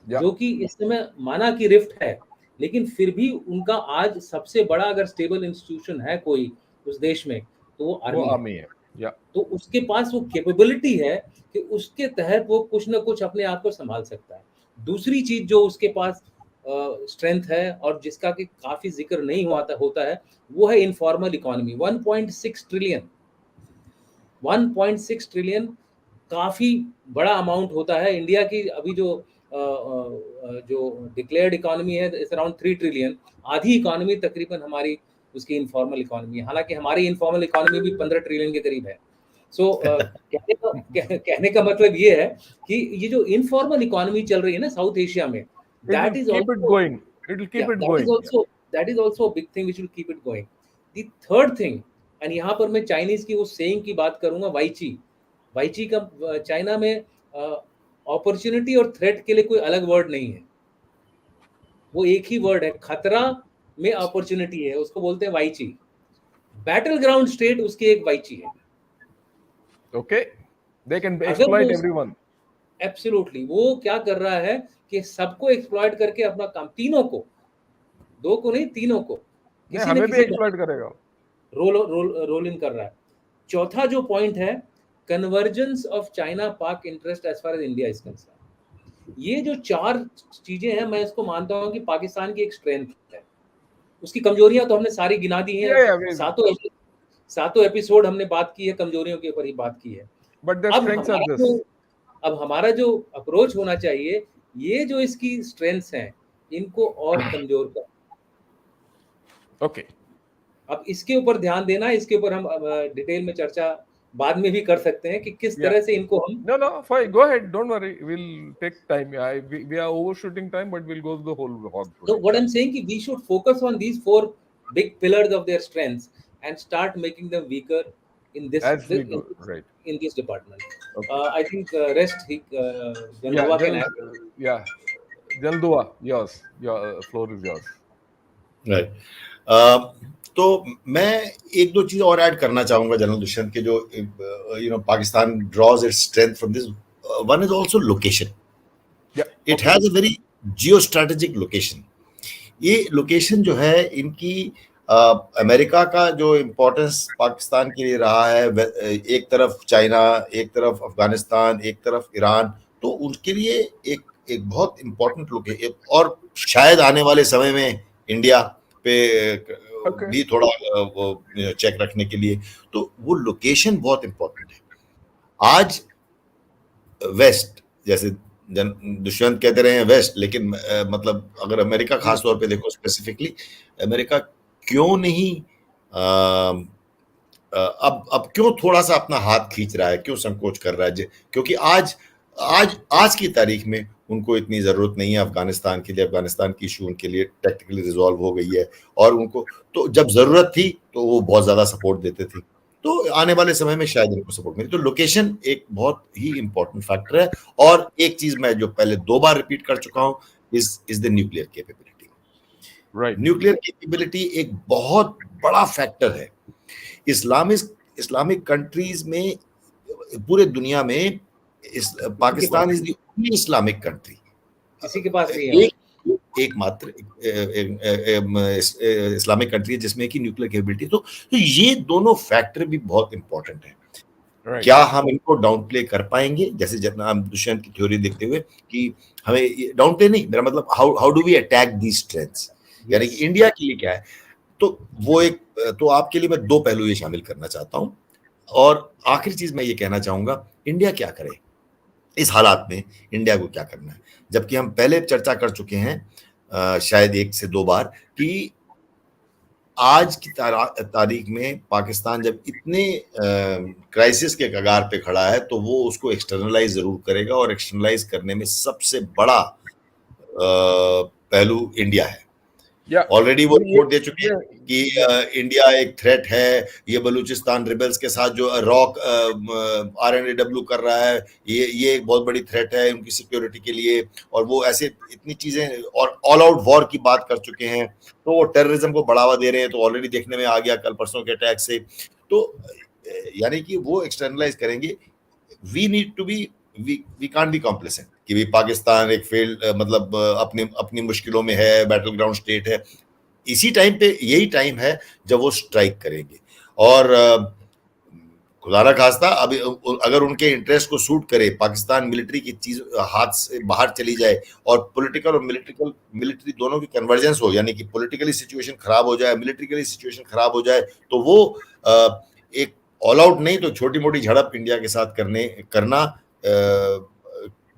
जो कि इस समय माना कि रिफ्ट है, लेकिन फिर भी उनका आज सबसे बड़ा अगर स्टेबल इंस्टीट्यूशन है कोई उस देश में तो वो आर्मी है। तो उसके पास वो कैपेबिलिटी है कि उसके तहत वो कुछ ना कुछ अपने आप को संभाल सकता है। दूसरी चीज जो उसके पास स्ट्रेंथ है और जिसका कि काफी जिक्र नहीं होता है, वो है इनफॉर्मल इकोनॉमी। 1.6 ट्रिलियन काफी बड़ा अमाउंट होता है। इंडिया की अभी जो डिक्लेयर्ड इकोनॉमी है इस अराउंड 3 ट्रिलियन, आधी इकोनॉमी तकरीबन हमारी उसकी इनफॉर्मल इकोनॉमी है। हालांकि हमारी इनफॉर्मल इकोनॉमी भी 15 ट्रिलियन के करीब है। सो कहने का मतलब ये है कि ये जो इनफॉर्मल इकोनॉमी चल रही है ना साउथ एशिया में, that is also a big thing which will keep it going. The third thing, and यहाँ पर मैं चाइनीज की उस सेइंग की बात करूंगा, वाइची का चाइना में अपॉर्चुनिटी और थ्रेट के लिए कोई अलग वर्ड नहीं है, वो एक ही वर्ड है, खतरा में अपॉर्चुनिटी है, उसको बोलते हैं वाइची। बैटल ग्राउंड स्टेट उसकी एक वाइची है। Okay, they can exploit everyone. Absolutely, वो क्या कर रहा है कि सबको एक्सप्लॉइट करके अपना काम, तीनों को, 2 को नहीं, तीनों को किसी हमें भी एक्सप्लॉइट करेगा, रोल इन कर रहा है। चौथा जो पॉइंट है, convergence of China Pak interest as far as India is concern. ये जो 4 चीजें हैं, मैं इसको मानता हूं कि पाकिस्तान की एक स्ट्रेंथ है। उसकी कमजोरियां तो हमने सारी गिना दी हैं, सातों एपिसोड हमने बात की है, कमजोरियों के ऊपर ही बात की है। अब हमारा जो अप्रोच होना चाहिए, ये जो इसकी स्ट्रेंथ्स हैं इनको और कमजोर कर। ओके, अब इसके ऊपर ध्यान देना, इसके ऊपर हम डिटेल में चर्चा बाद में भी कर सकते हैं कि किस तरह से इनको हम। No, fine, go ahead, don't worry, we'll take time. We are overshooting time, but we'll go the whole hog. So what I'm saying कि we should focus on these 4 big pillars of their strengths and start making them weaker in this, As we go, right. in this department. Okay. I think rest Gen Dua can add. Yeah, Gen Dua, yours. Your floor is yours. Right तो मैं एक दो चीज और add करना चाहूंगा general Dushyant के, जो Pakistan draws its strength from this. One is also location. It has a very geo strategic location. ये लोकेशन जो है इनकी, अमेरिका का जो इम्पोर्टेंस पाकिस्तान के लिए रहा है, एक तरफ चाइना, एक तरफ अफगानिस्तान, एक तरफ ईरान, तो उनके लिए एक बहुत इम्पोर्टेंट लोकेशन, और शायद आने वाले समय में इंडिया पे भी थोड़ा चेक रखने के लिए, तो वो लोकेशन बहुत इम्पोर्टेंट है. आज वेस्ट, जैसे दुष्यंत कहते रहे हैं वेस्ट, लेकिन मतलब अगर अमेरिका खास तौर पे देखो स्पेसिफिकली, अमेरिका क्यों नहीं अब क्यों थोड़ा सा अपना हाथ खींच रहा है, क्यों संकोच कर रहा है? क्योंकि आज की तारीख में उनको इतनी जरूरत नहीं है अफगानिस्तान के लिए. अफगानिस्तान की इशू उनके लिए टेक्निकली रिजॉल्व हो गई है, और उनको तो जब जरूरत थी तो वो बहुत ज्यादा सपोर्ट देते थे, तो आने वाले समय में शायद इनको सपोर्ट मिले. तो लोकेशन एक बहुत ही इंपॉर्टेंट फैक्टर है. और एक चीज मैं जो पहले 2 बार रिपीट कर चुका हूं, is the nuclear capability. Right. Nuclear capability एक बहुत बड़ा फैक्टर है. इस्लामिक कंट्रीज में, पूरे दुनिया में, Pakistan is the only Islamic country, किसी के पास नहीं है, एकमात्र इस्लामिक कंट्री जिसमें की न्यूक्लियर कैपेबिलिटी. तो ये दोनों फैक्टर भी बहुत इंपॉर्टेंट है. Right. क्या हम इनको डाउन प्ले कर पाएंगे? जैसे जनाब दुष्यंत की थ्योरी देखते हुए कि हमें डाउन प्ले नहीं, मेरा मतलब how do we attack these strengths, यानी कि इंडिया के लिए क्या है. तो वो एक, तो आपके लिए मैं 2 पहलू ये शामिल करना चाहता हूं. और आखिरी चीज मैं ये कहना चाहूंगा, इंडिया क्या करे इस हालात में, इंडिया को क्या करना है. जबकि हम पहले चर्चा कर चुके हैं शायद 1 से 2 बार कि आज की तारीख में पाकिस्तान जब इतने क्राइसिस के कगार पे खड़ा है, तो वो उसको एक्सटर्नलाइज जरूर करेगा, और एक्सटर्नलाइज करने में सबसे बड़ा पहलू इंडिया है. ऑलरेडी वो रिपोर्ट दे चुके हैं कि इंडिया एक थ्रेट है. ये बलूचिस्तान रिबेल्स के साथ जो रॉक RNAW कर रहा है, ये एक बहुत बड़ी थ्रेट है उनकी सिक्योरिटी के लिए. और वो ऐसे इतनी चीजें, और ऑल आउट वॉर की बात कर चुके हैं. तो वो टेररिज्म को बढ़ावा दे रहे हैं, तो ऑलरेडी देखने में आ गया कल परसों के अटैक से. तो यानी कि वो एक्सटर्नलाइज करेंगे. We need to be, we can't be complacent कि भी पाकिस्तान एक फेल्ड, मतलब अपनी मुश्किलों में है, बैटल ग्राउंड स्टेट है. इसी टाइम पे, यही टाइम है जब वो स्ट्राइक करेंगे. और खुदा ना खास्ता अभी अगर उनके इंटरेस्ट को सूट करे, पाकिस्तान मिलिट्री की चीज हाथ से बाहर चली जाए, और पॉलिटिकल और मिलिट्री दोनों की कन्वर्जेंस हो, यानी कि पॉलिटिकली सिचुएशन खराब हो जाए, मिलिट्रिकली सिचुएशन खराब हो जाए, तो वो एक ऑल आउट नहीं तो छोटी मोटी झड़प इंडिया के साथ करना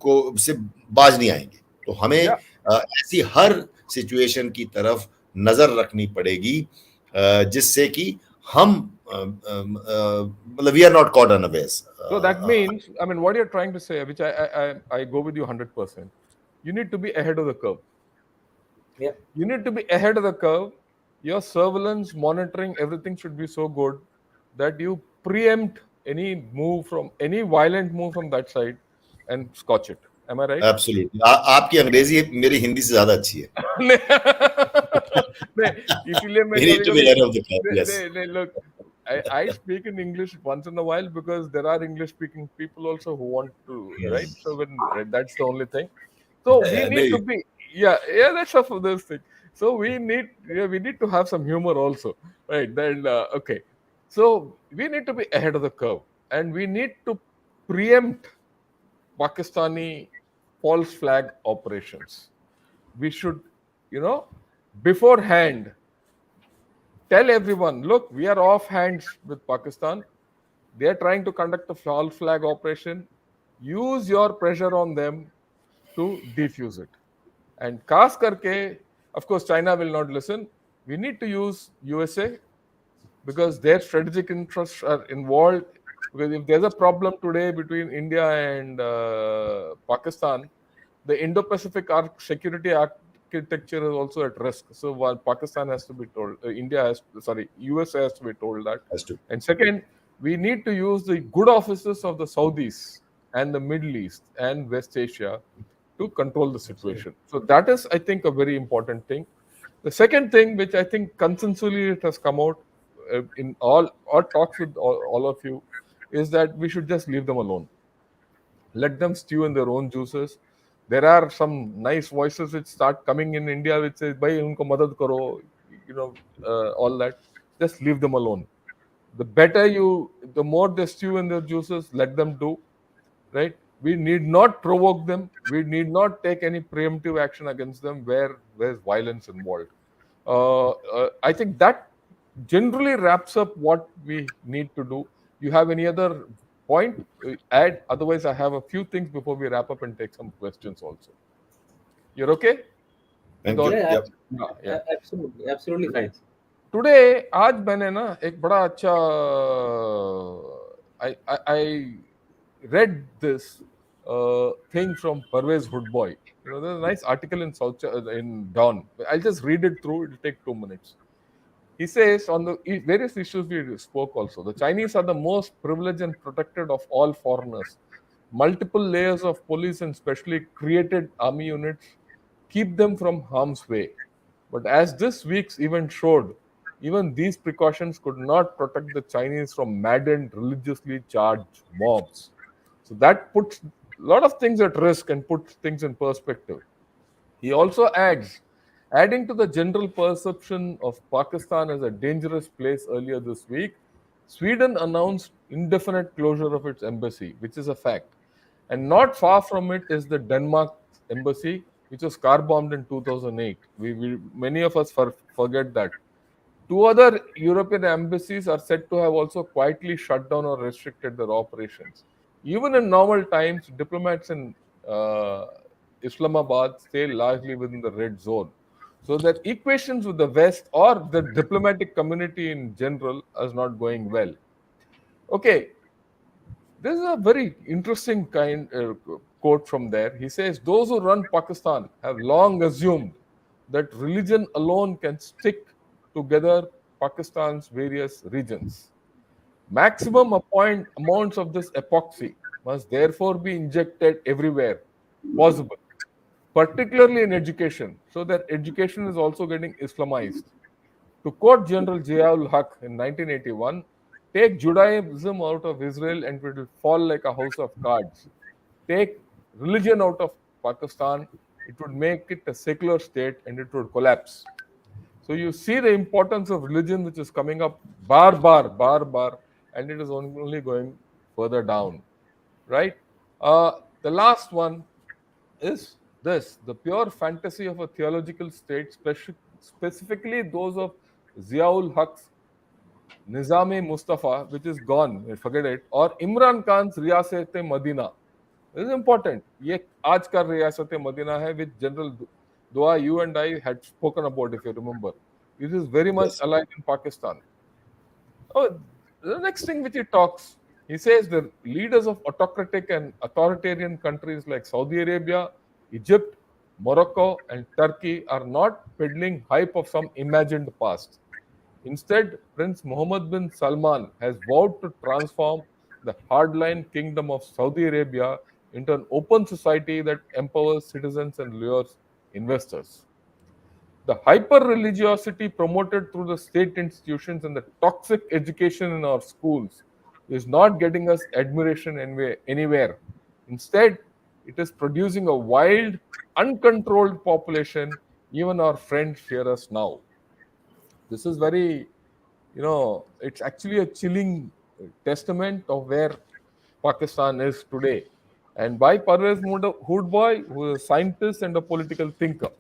को से बाज नहीं आएंगे. तो हमें ऐसी हर सिचुएशन की तरफ नजर रखनी पड़ेगी, जिससे कि हम मतलब we are not caught unawares. So that means, I mean, what you're trying to say, which I go with you 100%, you need to be ahead of the curve. Yeah. You need to be ahead of the curve. Your surveillance, monitoring, everything should be so good that you preempt any violent move from that side and scotch it. Am I right? Absolutely. आपकी अंग्रेजी मेरी हिंदी से ज्यादा अच्छी है. इसलिए मैं We need to be ahead of the curve. Yes. Look, I speak in English once in a while because there are English-speaking people also who want to, right? So that's the only thing. So we need to be, that's enough of this thing. So we need to have some humor also, right? Then okay, so we need to be ahead of the curve, and we need to preempt Pakistani false flag operations. We should, beforehand tell everyone, look, we are off hands with Pakistan. They are trying to conduct a false flag operation. Use your pressure on them to defuse it. And खास करके, of course, China will not listen. We need to use USA because their strategic interests are involved. Because if there's a problem today between India and Pakistan, the Indo-Pacific Security architecture is also at risk. So while Pakistan has to be told, USA has to be told that. Has to. And second, we need to use the good offices of the Saudis and the Middle East and West Asia to control the situation. So that is, I think, a very important thing. The second thing, which I think consensually it has come out in all talks with all of you, is that we should just leave them alone. Let them stew in their own juices. There are some nice voices which start coming in India which say, "Bhai, unko madad karo," all that. Just leave them alone. The more they stew in their juices, let them do, right? We need not provoke them. We need not take any preemptive action against them where there's violence involved. I think that generally wraps up what we need to do. You have any other point add? Otherwise, I have a few things before we wrap up and take some questions also. You're okay? Thank you. Yeah, Yep. absolutely fine. Today आज मैंने ना एक बड़ा अच्छा I read this thing from Parvez Hoodboy. There's a nice article in Dawn. I'll just read it through. It'll take 2 minutes. He says on the various issues we spoke also, the Chinese are the most privileged and protected of all foreigners. Multiple layers of police and specially created army units keep them from harm's way. But as this week's event showed, even these precautions could not protect the Chinese from maddened, religiously charged mobs. So that puts a lot of things at risk and puts things in perspective. He also adds, adding to the general perception of Pakistan as a dangerous place earlier this week, Sweden announced indefinite closure of its embassy, which is a fact. And not far from it is the Denmark embassy, which was car-bombed in 2008. Many of us forget that. 2 other European embassies are said to have also quietly shut down or restricted their operations. Even in normal times, diplomats in Islamabad stay largely within the red zone. So that equations with the West or the diplomatic community in general is not going well. Okay, this is a very interesting quote from there. He says, those who run Pakistan have long assumed that religion alone can stick together Pakistan's various regions. Maximum amounts of this epoxy must therefore be injected everywhere possible, particularly in education, so that education is also getting Islamized. To quote General Ziaul Haq in 1981, take Judaism out of Israel and it will fall like a house of cards. Take religion out of Pakistan, it would make it a secular state and it would collapse. So you see the importance of religion which is coming up bar, and it is only going further down, right? The last one is this, the pure fantasy of a theological state, specifically those of Ziaul Haq's Nizam-e-Mustafa, which is gone, forget it, or Imran Khan's Riyasat-e-Madina. This is important. ये आज का Riyasat-e-Madina है, which General Dua, you and I had spoken about, if you remember. This is very much alive in Pakistan. Oh, the next thing which he talks, he says the leaders of autocratic and authoritarian countries like Saudi Arabia, Egypt, Morocco, and Turkey are not peddling hype of some imagined past. Instead, Prince Mohammed bin Salman has vowed to transform the hardline kingdom of Saudi Arabia into an open society that empowers citizens and lures investors. The hyper-religiosity promoted through the state institutions and the toxic education in our schools is not getting us admiration anywhere. Instead, it is producing a wild, uncontrolled population. Even our friends fear us now. This is very, it's actually a chilling testament of where Pakistan is today. And by Parvez Hoodboy, who is a scientist and a political thinker.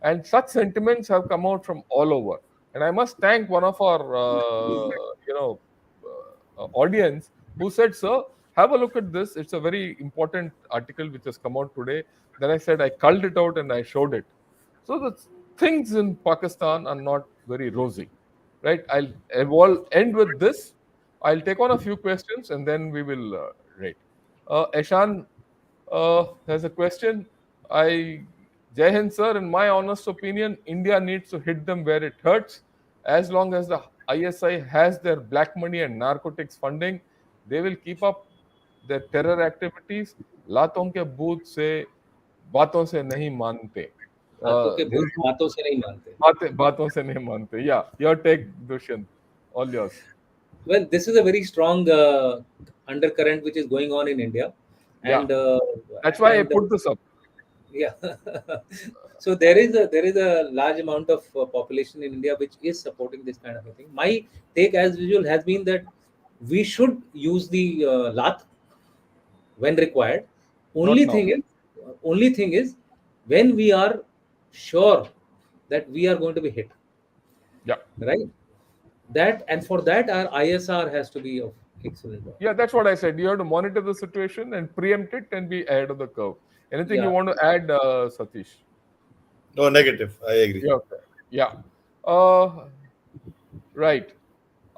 And such sentiments have come out from all over. And I must thank one of our, audience who said, sir, have a look at this. It's a very important article which has come out today. Then I said, I culled it out and I showed it. So the things in Pakistan are not very rosy, right? I'll end with this. I'll take on a few questions and then we will rate. Eshan has a question. I Jai Hind, sir. In my honest opinion, India needs to hit them where it hurts. As long as the ISI has their black money and narcotics funding, they will keep up their terror activities. लातों के भूत से बातों से नहीं मानते. हाथों के भूत बातों से नहीं मानते. बातों से नहीं मानते. Yeah, your take, Dushyant. All yours. Well, this is a very strong undercurrent which is going on in India, and that's why I put this up. Yeah. So there is a large amount of population in India which is supporting this kind of a thing. My take, as usual, has been that we should use the lath when required. Only thing is when we are sure that we are going to be hit. Yeah. Right. That, and for that our ISR has to be of excellent. Yeah, that's what I said. You have to monitor the situation and preempt it and be ahead of the curve. Anything you want to add, Satish? No, negative. I agree. Yeah. Right.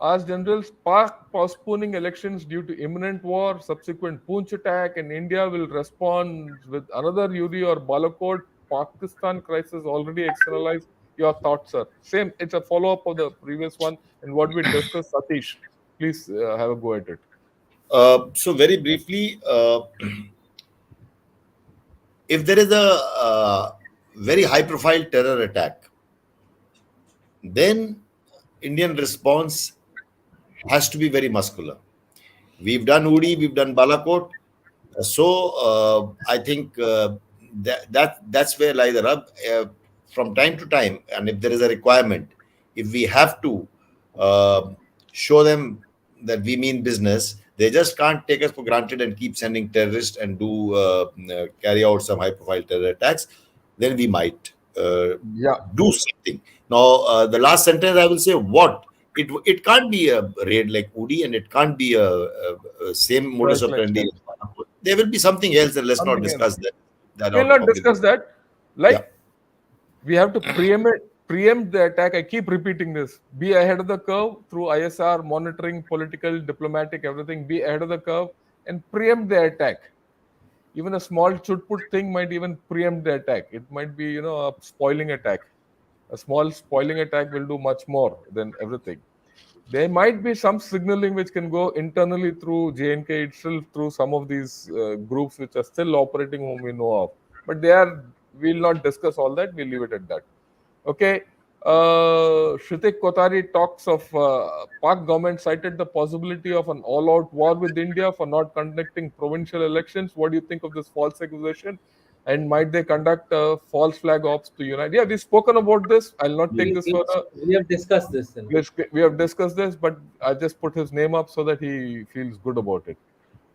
As generals, Pak postponing elections due to imminent war, subsequent Poonch attack, and India will respond with another Uri or Balakot. Pakistan crisis already externalized. Your thoughts, sir? Same. It's a follow-up of the previous one and what we discussed. Satish, please have a go at it. So very briefly, if there is a very high-profile terror attack, then Indian response has to be very muscular. We've done Uri, we've done Balakot, so I think that's where lies the rub. From time to time, and if there is a requirement, if we have to show them that we mean business, they just can't take us for granted and keep sending terrorists and carry out some high-profile terror attacks. Then we might do something. Now, the last sentence I will say, what? It can't be a raid like Udi, and it can't be a same modus operandi. There will be something else, and let's not discuss that. We'll not discuss that. We have to preempt the attack. I keep repeating this. Be ahead of the curve through ISR, monitoring, political, diplomatic, everything. Be ahead of the curve and preempt the attack. Even a small chutput thing might even preempt the attack. It might be, a spoiling attack. A small spoiling attack will do much more than everything. There might be some signaling which can go internally through JNK itself, through some of these groups which are still operating, whom we know of. But we'll not discuss all that. We'll leave it at that. Okay. Shritik Kotari talks of Pak government cited the possibility of an all-out war with India for not conducting provincial elections. What do you think of this false accusation? And might they conduct false flag ops to unite? Yeah, we've spoken about this. I'll not take this further. We have discussed this. We have discussed this, but I just put his name up so that he feels good about it.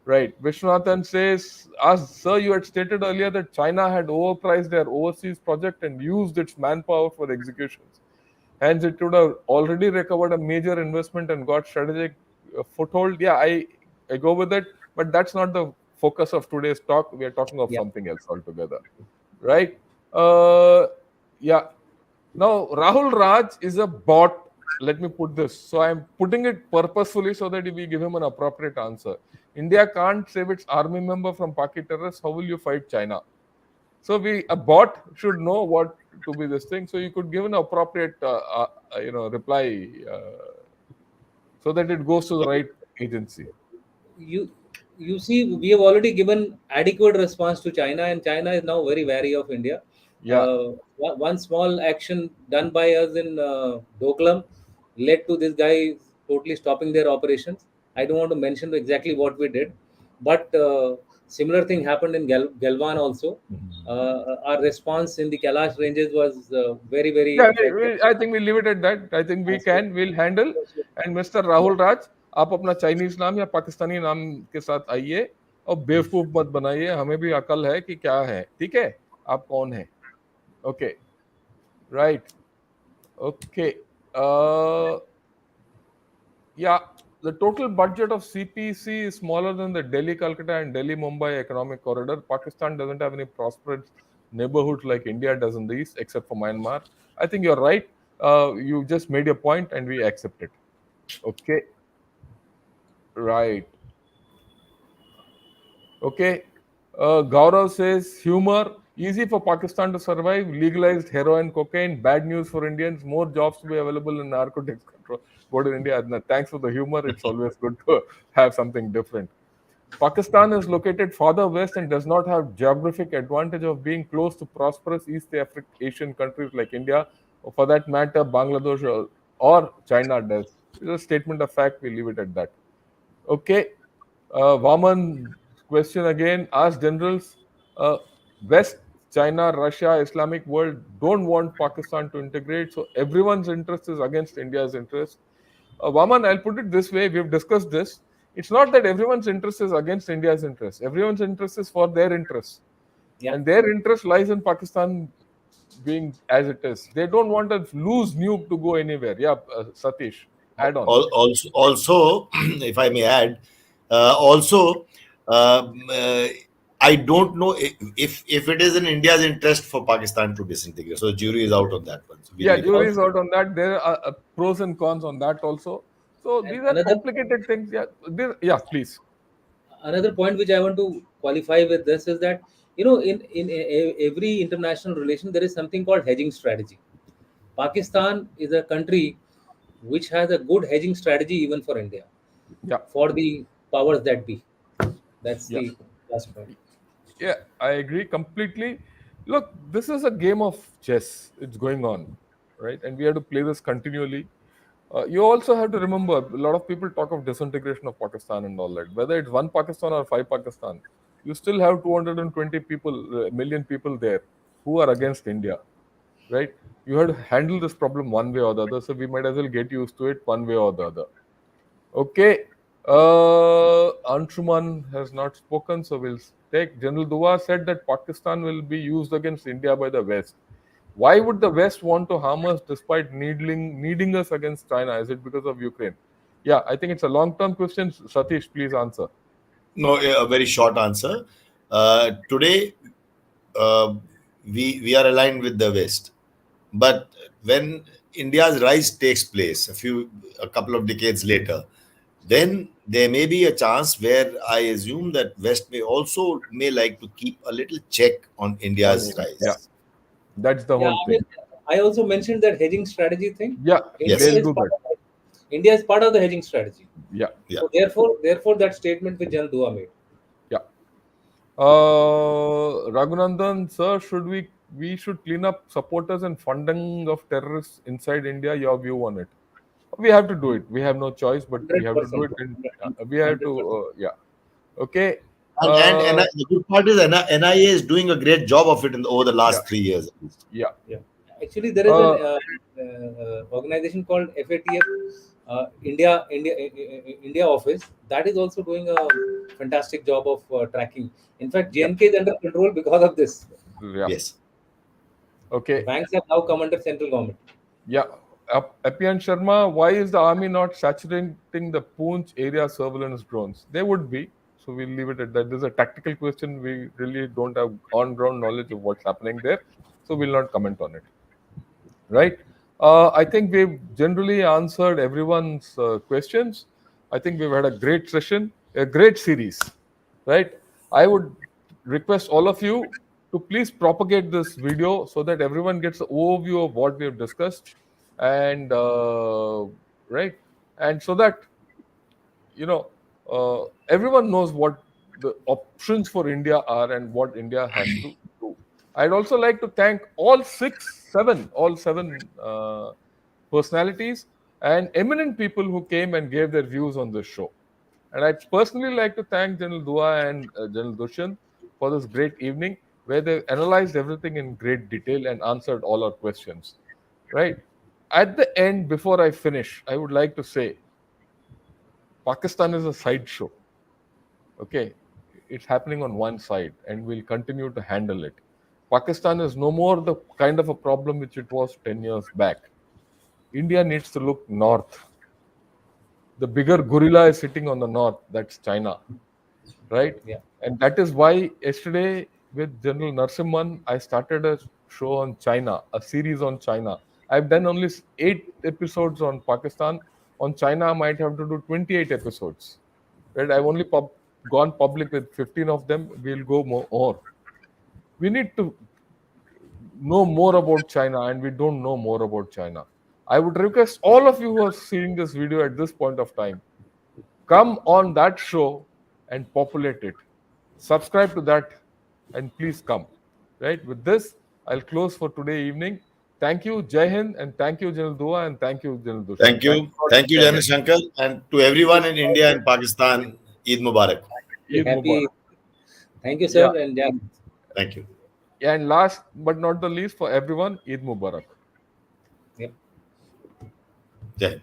Right. Viswanathan says, sir, you had stated earlier that China had overpriced their overseas project and used its manpower for executions. Hence, it would have already recovered a major investment and got strategic foothold. Yeah, I go with it, but that's not the focus of today's talk. We are talking of something else altogether. Right? Yeah. Now, Rahul Raj is a bot. Let me put this. So I'm putting it purposefully so that we give him an appropriate answer. India can't save its army member from Paki terrorists. How will you fight China? So a bot should know what to be this thing. So you could give an appropriate, reply so that it goes to the right agency. You see, we have already given adequate response to China, and China is now very wary of India. Yeah. One small action done by us in Doklam led to this guy totally stopping their operations. I don't want to mention exactly what we did, but similar thing happened in Galwan also. Our response in the Kailash ranges was very, very. Yeah, I think we'll leave it at that. I think we'll handle. And Mr. Rahul Raj, आप अपना Chinese नाम या पाकिस्तानी नाम के साथ आइए और बेवकूफ मत बनाइए. हमें भी अकल है कि क्या है. ठीक है, आप कौन है? Okay, right. Okay. Yeah, the total budget of CPEC is smaller than the Delhi-Calcutta and Delhi-Mumbai economic corridor. Pakistan doesn't have any prosperous neighborhoods like India does in the east, except for Myanmar. I think you're right. You just made your point and we accept it. Okay. Right. Okay. Gaurav says humor. Easy for Pakistan to survive, legalized heroin, cocaine, bad news for Indians, more jobs to be available in narcotics control. What in India? Thanks for the humor. It's always good to have something different. Pakistan is located farther west and does not have geographic advantage of being close to prosperous East Asian countries like India, or for that matter, Bangladesh or China does. It's a statement of fact. We leave it at that. Okay. Vaman question again. Ask generals. West, China, Russia, Islamic world don't want Pakistan to integrate. So everyone's interest is against India's interest. Vaman, I'll put it this way. We've discussed this. It's not that everyone's interest is against India's interest. Everyone's interest is for their interests. Yeah. And their interest lies in Pakistan being as it is. They don't want a loose nuke to go anywhere. Yeah, Satish, add on. Also, if I may add, also, I don't know if it is in India's interest for Pakistan to disintegrate. So the jury is out on that one. So Yeah, jury is out on that. There are pros and cons on that also. So And these are complicated things. Yeah, please. Another point which I want to qualify with this is that, in every international relation, there is something called hedging strategy. Pakistan is a country which has a good hedging strategy even for India, Yeah, for the powers that be. That's Yeah. the last point. yeah, I agree completely. Look, this is a game of chess. It's going on, right? And we have to play this continually. You also have to remember, a lot of people talk of disintegration of Pakistan and all that. Whether it's one Pakistan or five Pakistan, you still have 220 million people there who are against India, right? You have to handle this problem one way or the other. So we might as well get used to it one way or the other. Okay. Anshuman has not spoken, so we'll take. General Dua said that Pakistan will be used against India by the West. Why would the West want to harm us despite needing us against China? Is it because of Ukraine? Yeah, I think it's a long-term question. Satish, please answer. No, a very short answer. Today, we are aligned with the West, but when India's rise takes place a couple of decades later, then there may be a chance where I assume that West may like to keep a little check on India's rise. Yeah, that's the Yeah, whole I thing. mean, I also mentioned that hedging strategy thing. Yeah, India Yes. they'll is do part that. of India is part of the hedging strategy. Yeah, Yeah. So therefore, that statement which General Dua made. yeah. Raghunandan, sir, we should clean up supporters and funding of terrorists inside India? Your view on it? We have to do it. We have no choice, but we have to do it. 100%. And we have to, yeah. Okay. And the good part is NIA is doing a great job of it over the last 3 years. Yeah. Yeah. Actually, there is an organization called FATF, India office, that is also doing a fantastic job of tracking. In fact, JNK is under control because of this. Yeah. Yes. Okay. Banks have now come under central government. Yeah. Apian Sharma, why is the army not saturating the Poonch area surveillance drones? They would be. So we'll leave it at that. This is a tactical question. We really don't have on-ground knowledge of what's happening there. So we'll not comment on it. Right? I think we've generally answered everyone's questions. I think we've had a great session, a great series. Right? I would request all of you to please propagate this video so that everyone gets an overview of what we have discussed. And right, and so that everyone knows what the options for India are and what India has to do. I'd also like to thank all seven personalities and eminent people who came and gave their views on this show. And I'd personally like to thank General Dua and General Dushyant for this great evening where they analyzed everything in great detail and answered all our questions. Right? At the end, before I finish, I would like to say Pakistan is a sideshow. Okay? It's happening on one side and we'll continue to handle it. Pakistan is no more the kind of a problem which it was 10 years back. India needs to look north. The bigger gorilla is sitting on the north, that's China. Right? Yeah. And that is why yesterday with General Narasimhan, I started a show on China, a series on China. I've done only 8 episodes on Pakistan. On China, I might have to do 28 episodes. Right? I've only gone public with 15 of them. We'll go more. we need to know more about China, and we don't know more about China. I would request all of you who are seeing this video at this point of time, come on that show and populate it. Subscribe to that and please come. Right? With this, I'll close for today evening. Thank you, Jai Hind, and thank you, General Dua, and thank you, General Dushyant. Thank you, General Shankar, and to everyone in India and Pakistan, Eid Mubarak. Eid Happy. Mubarak. Thank you, sir. Yeah. And Thank you. And last but not the least, for everyone, Eid Mubarak. Yep. Jai Hind.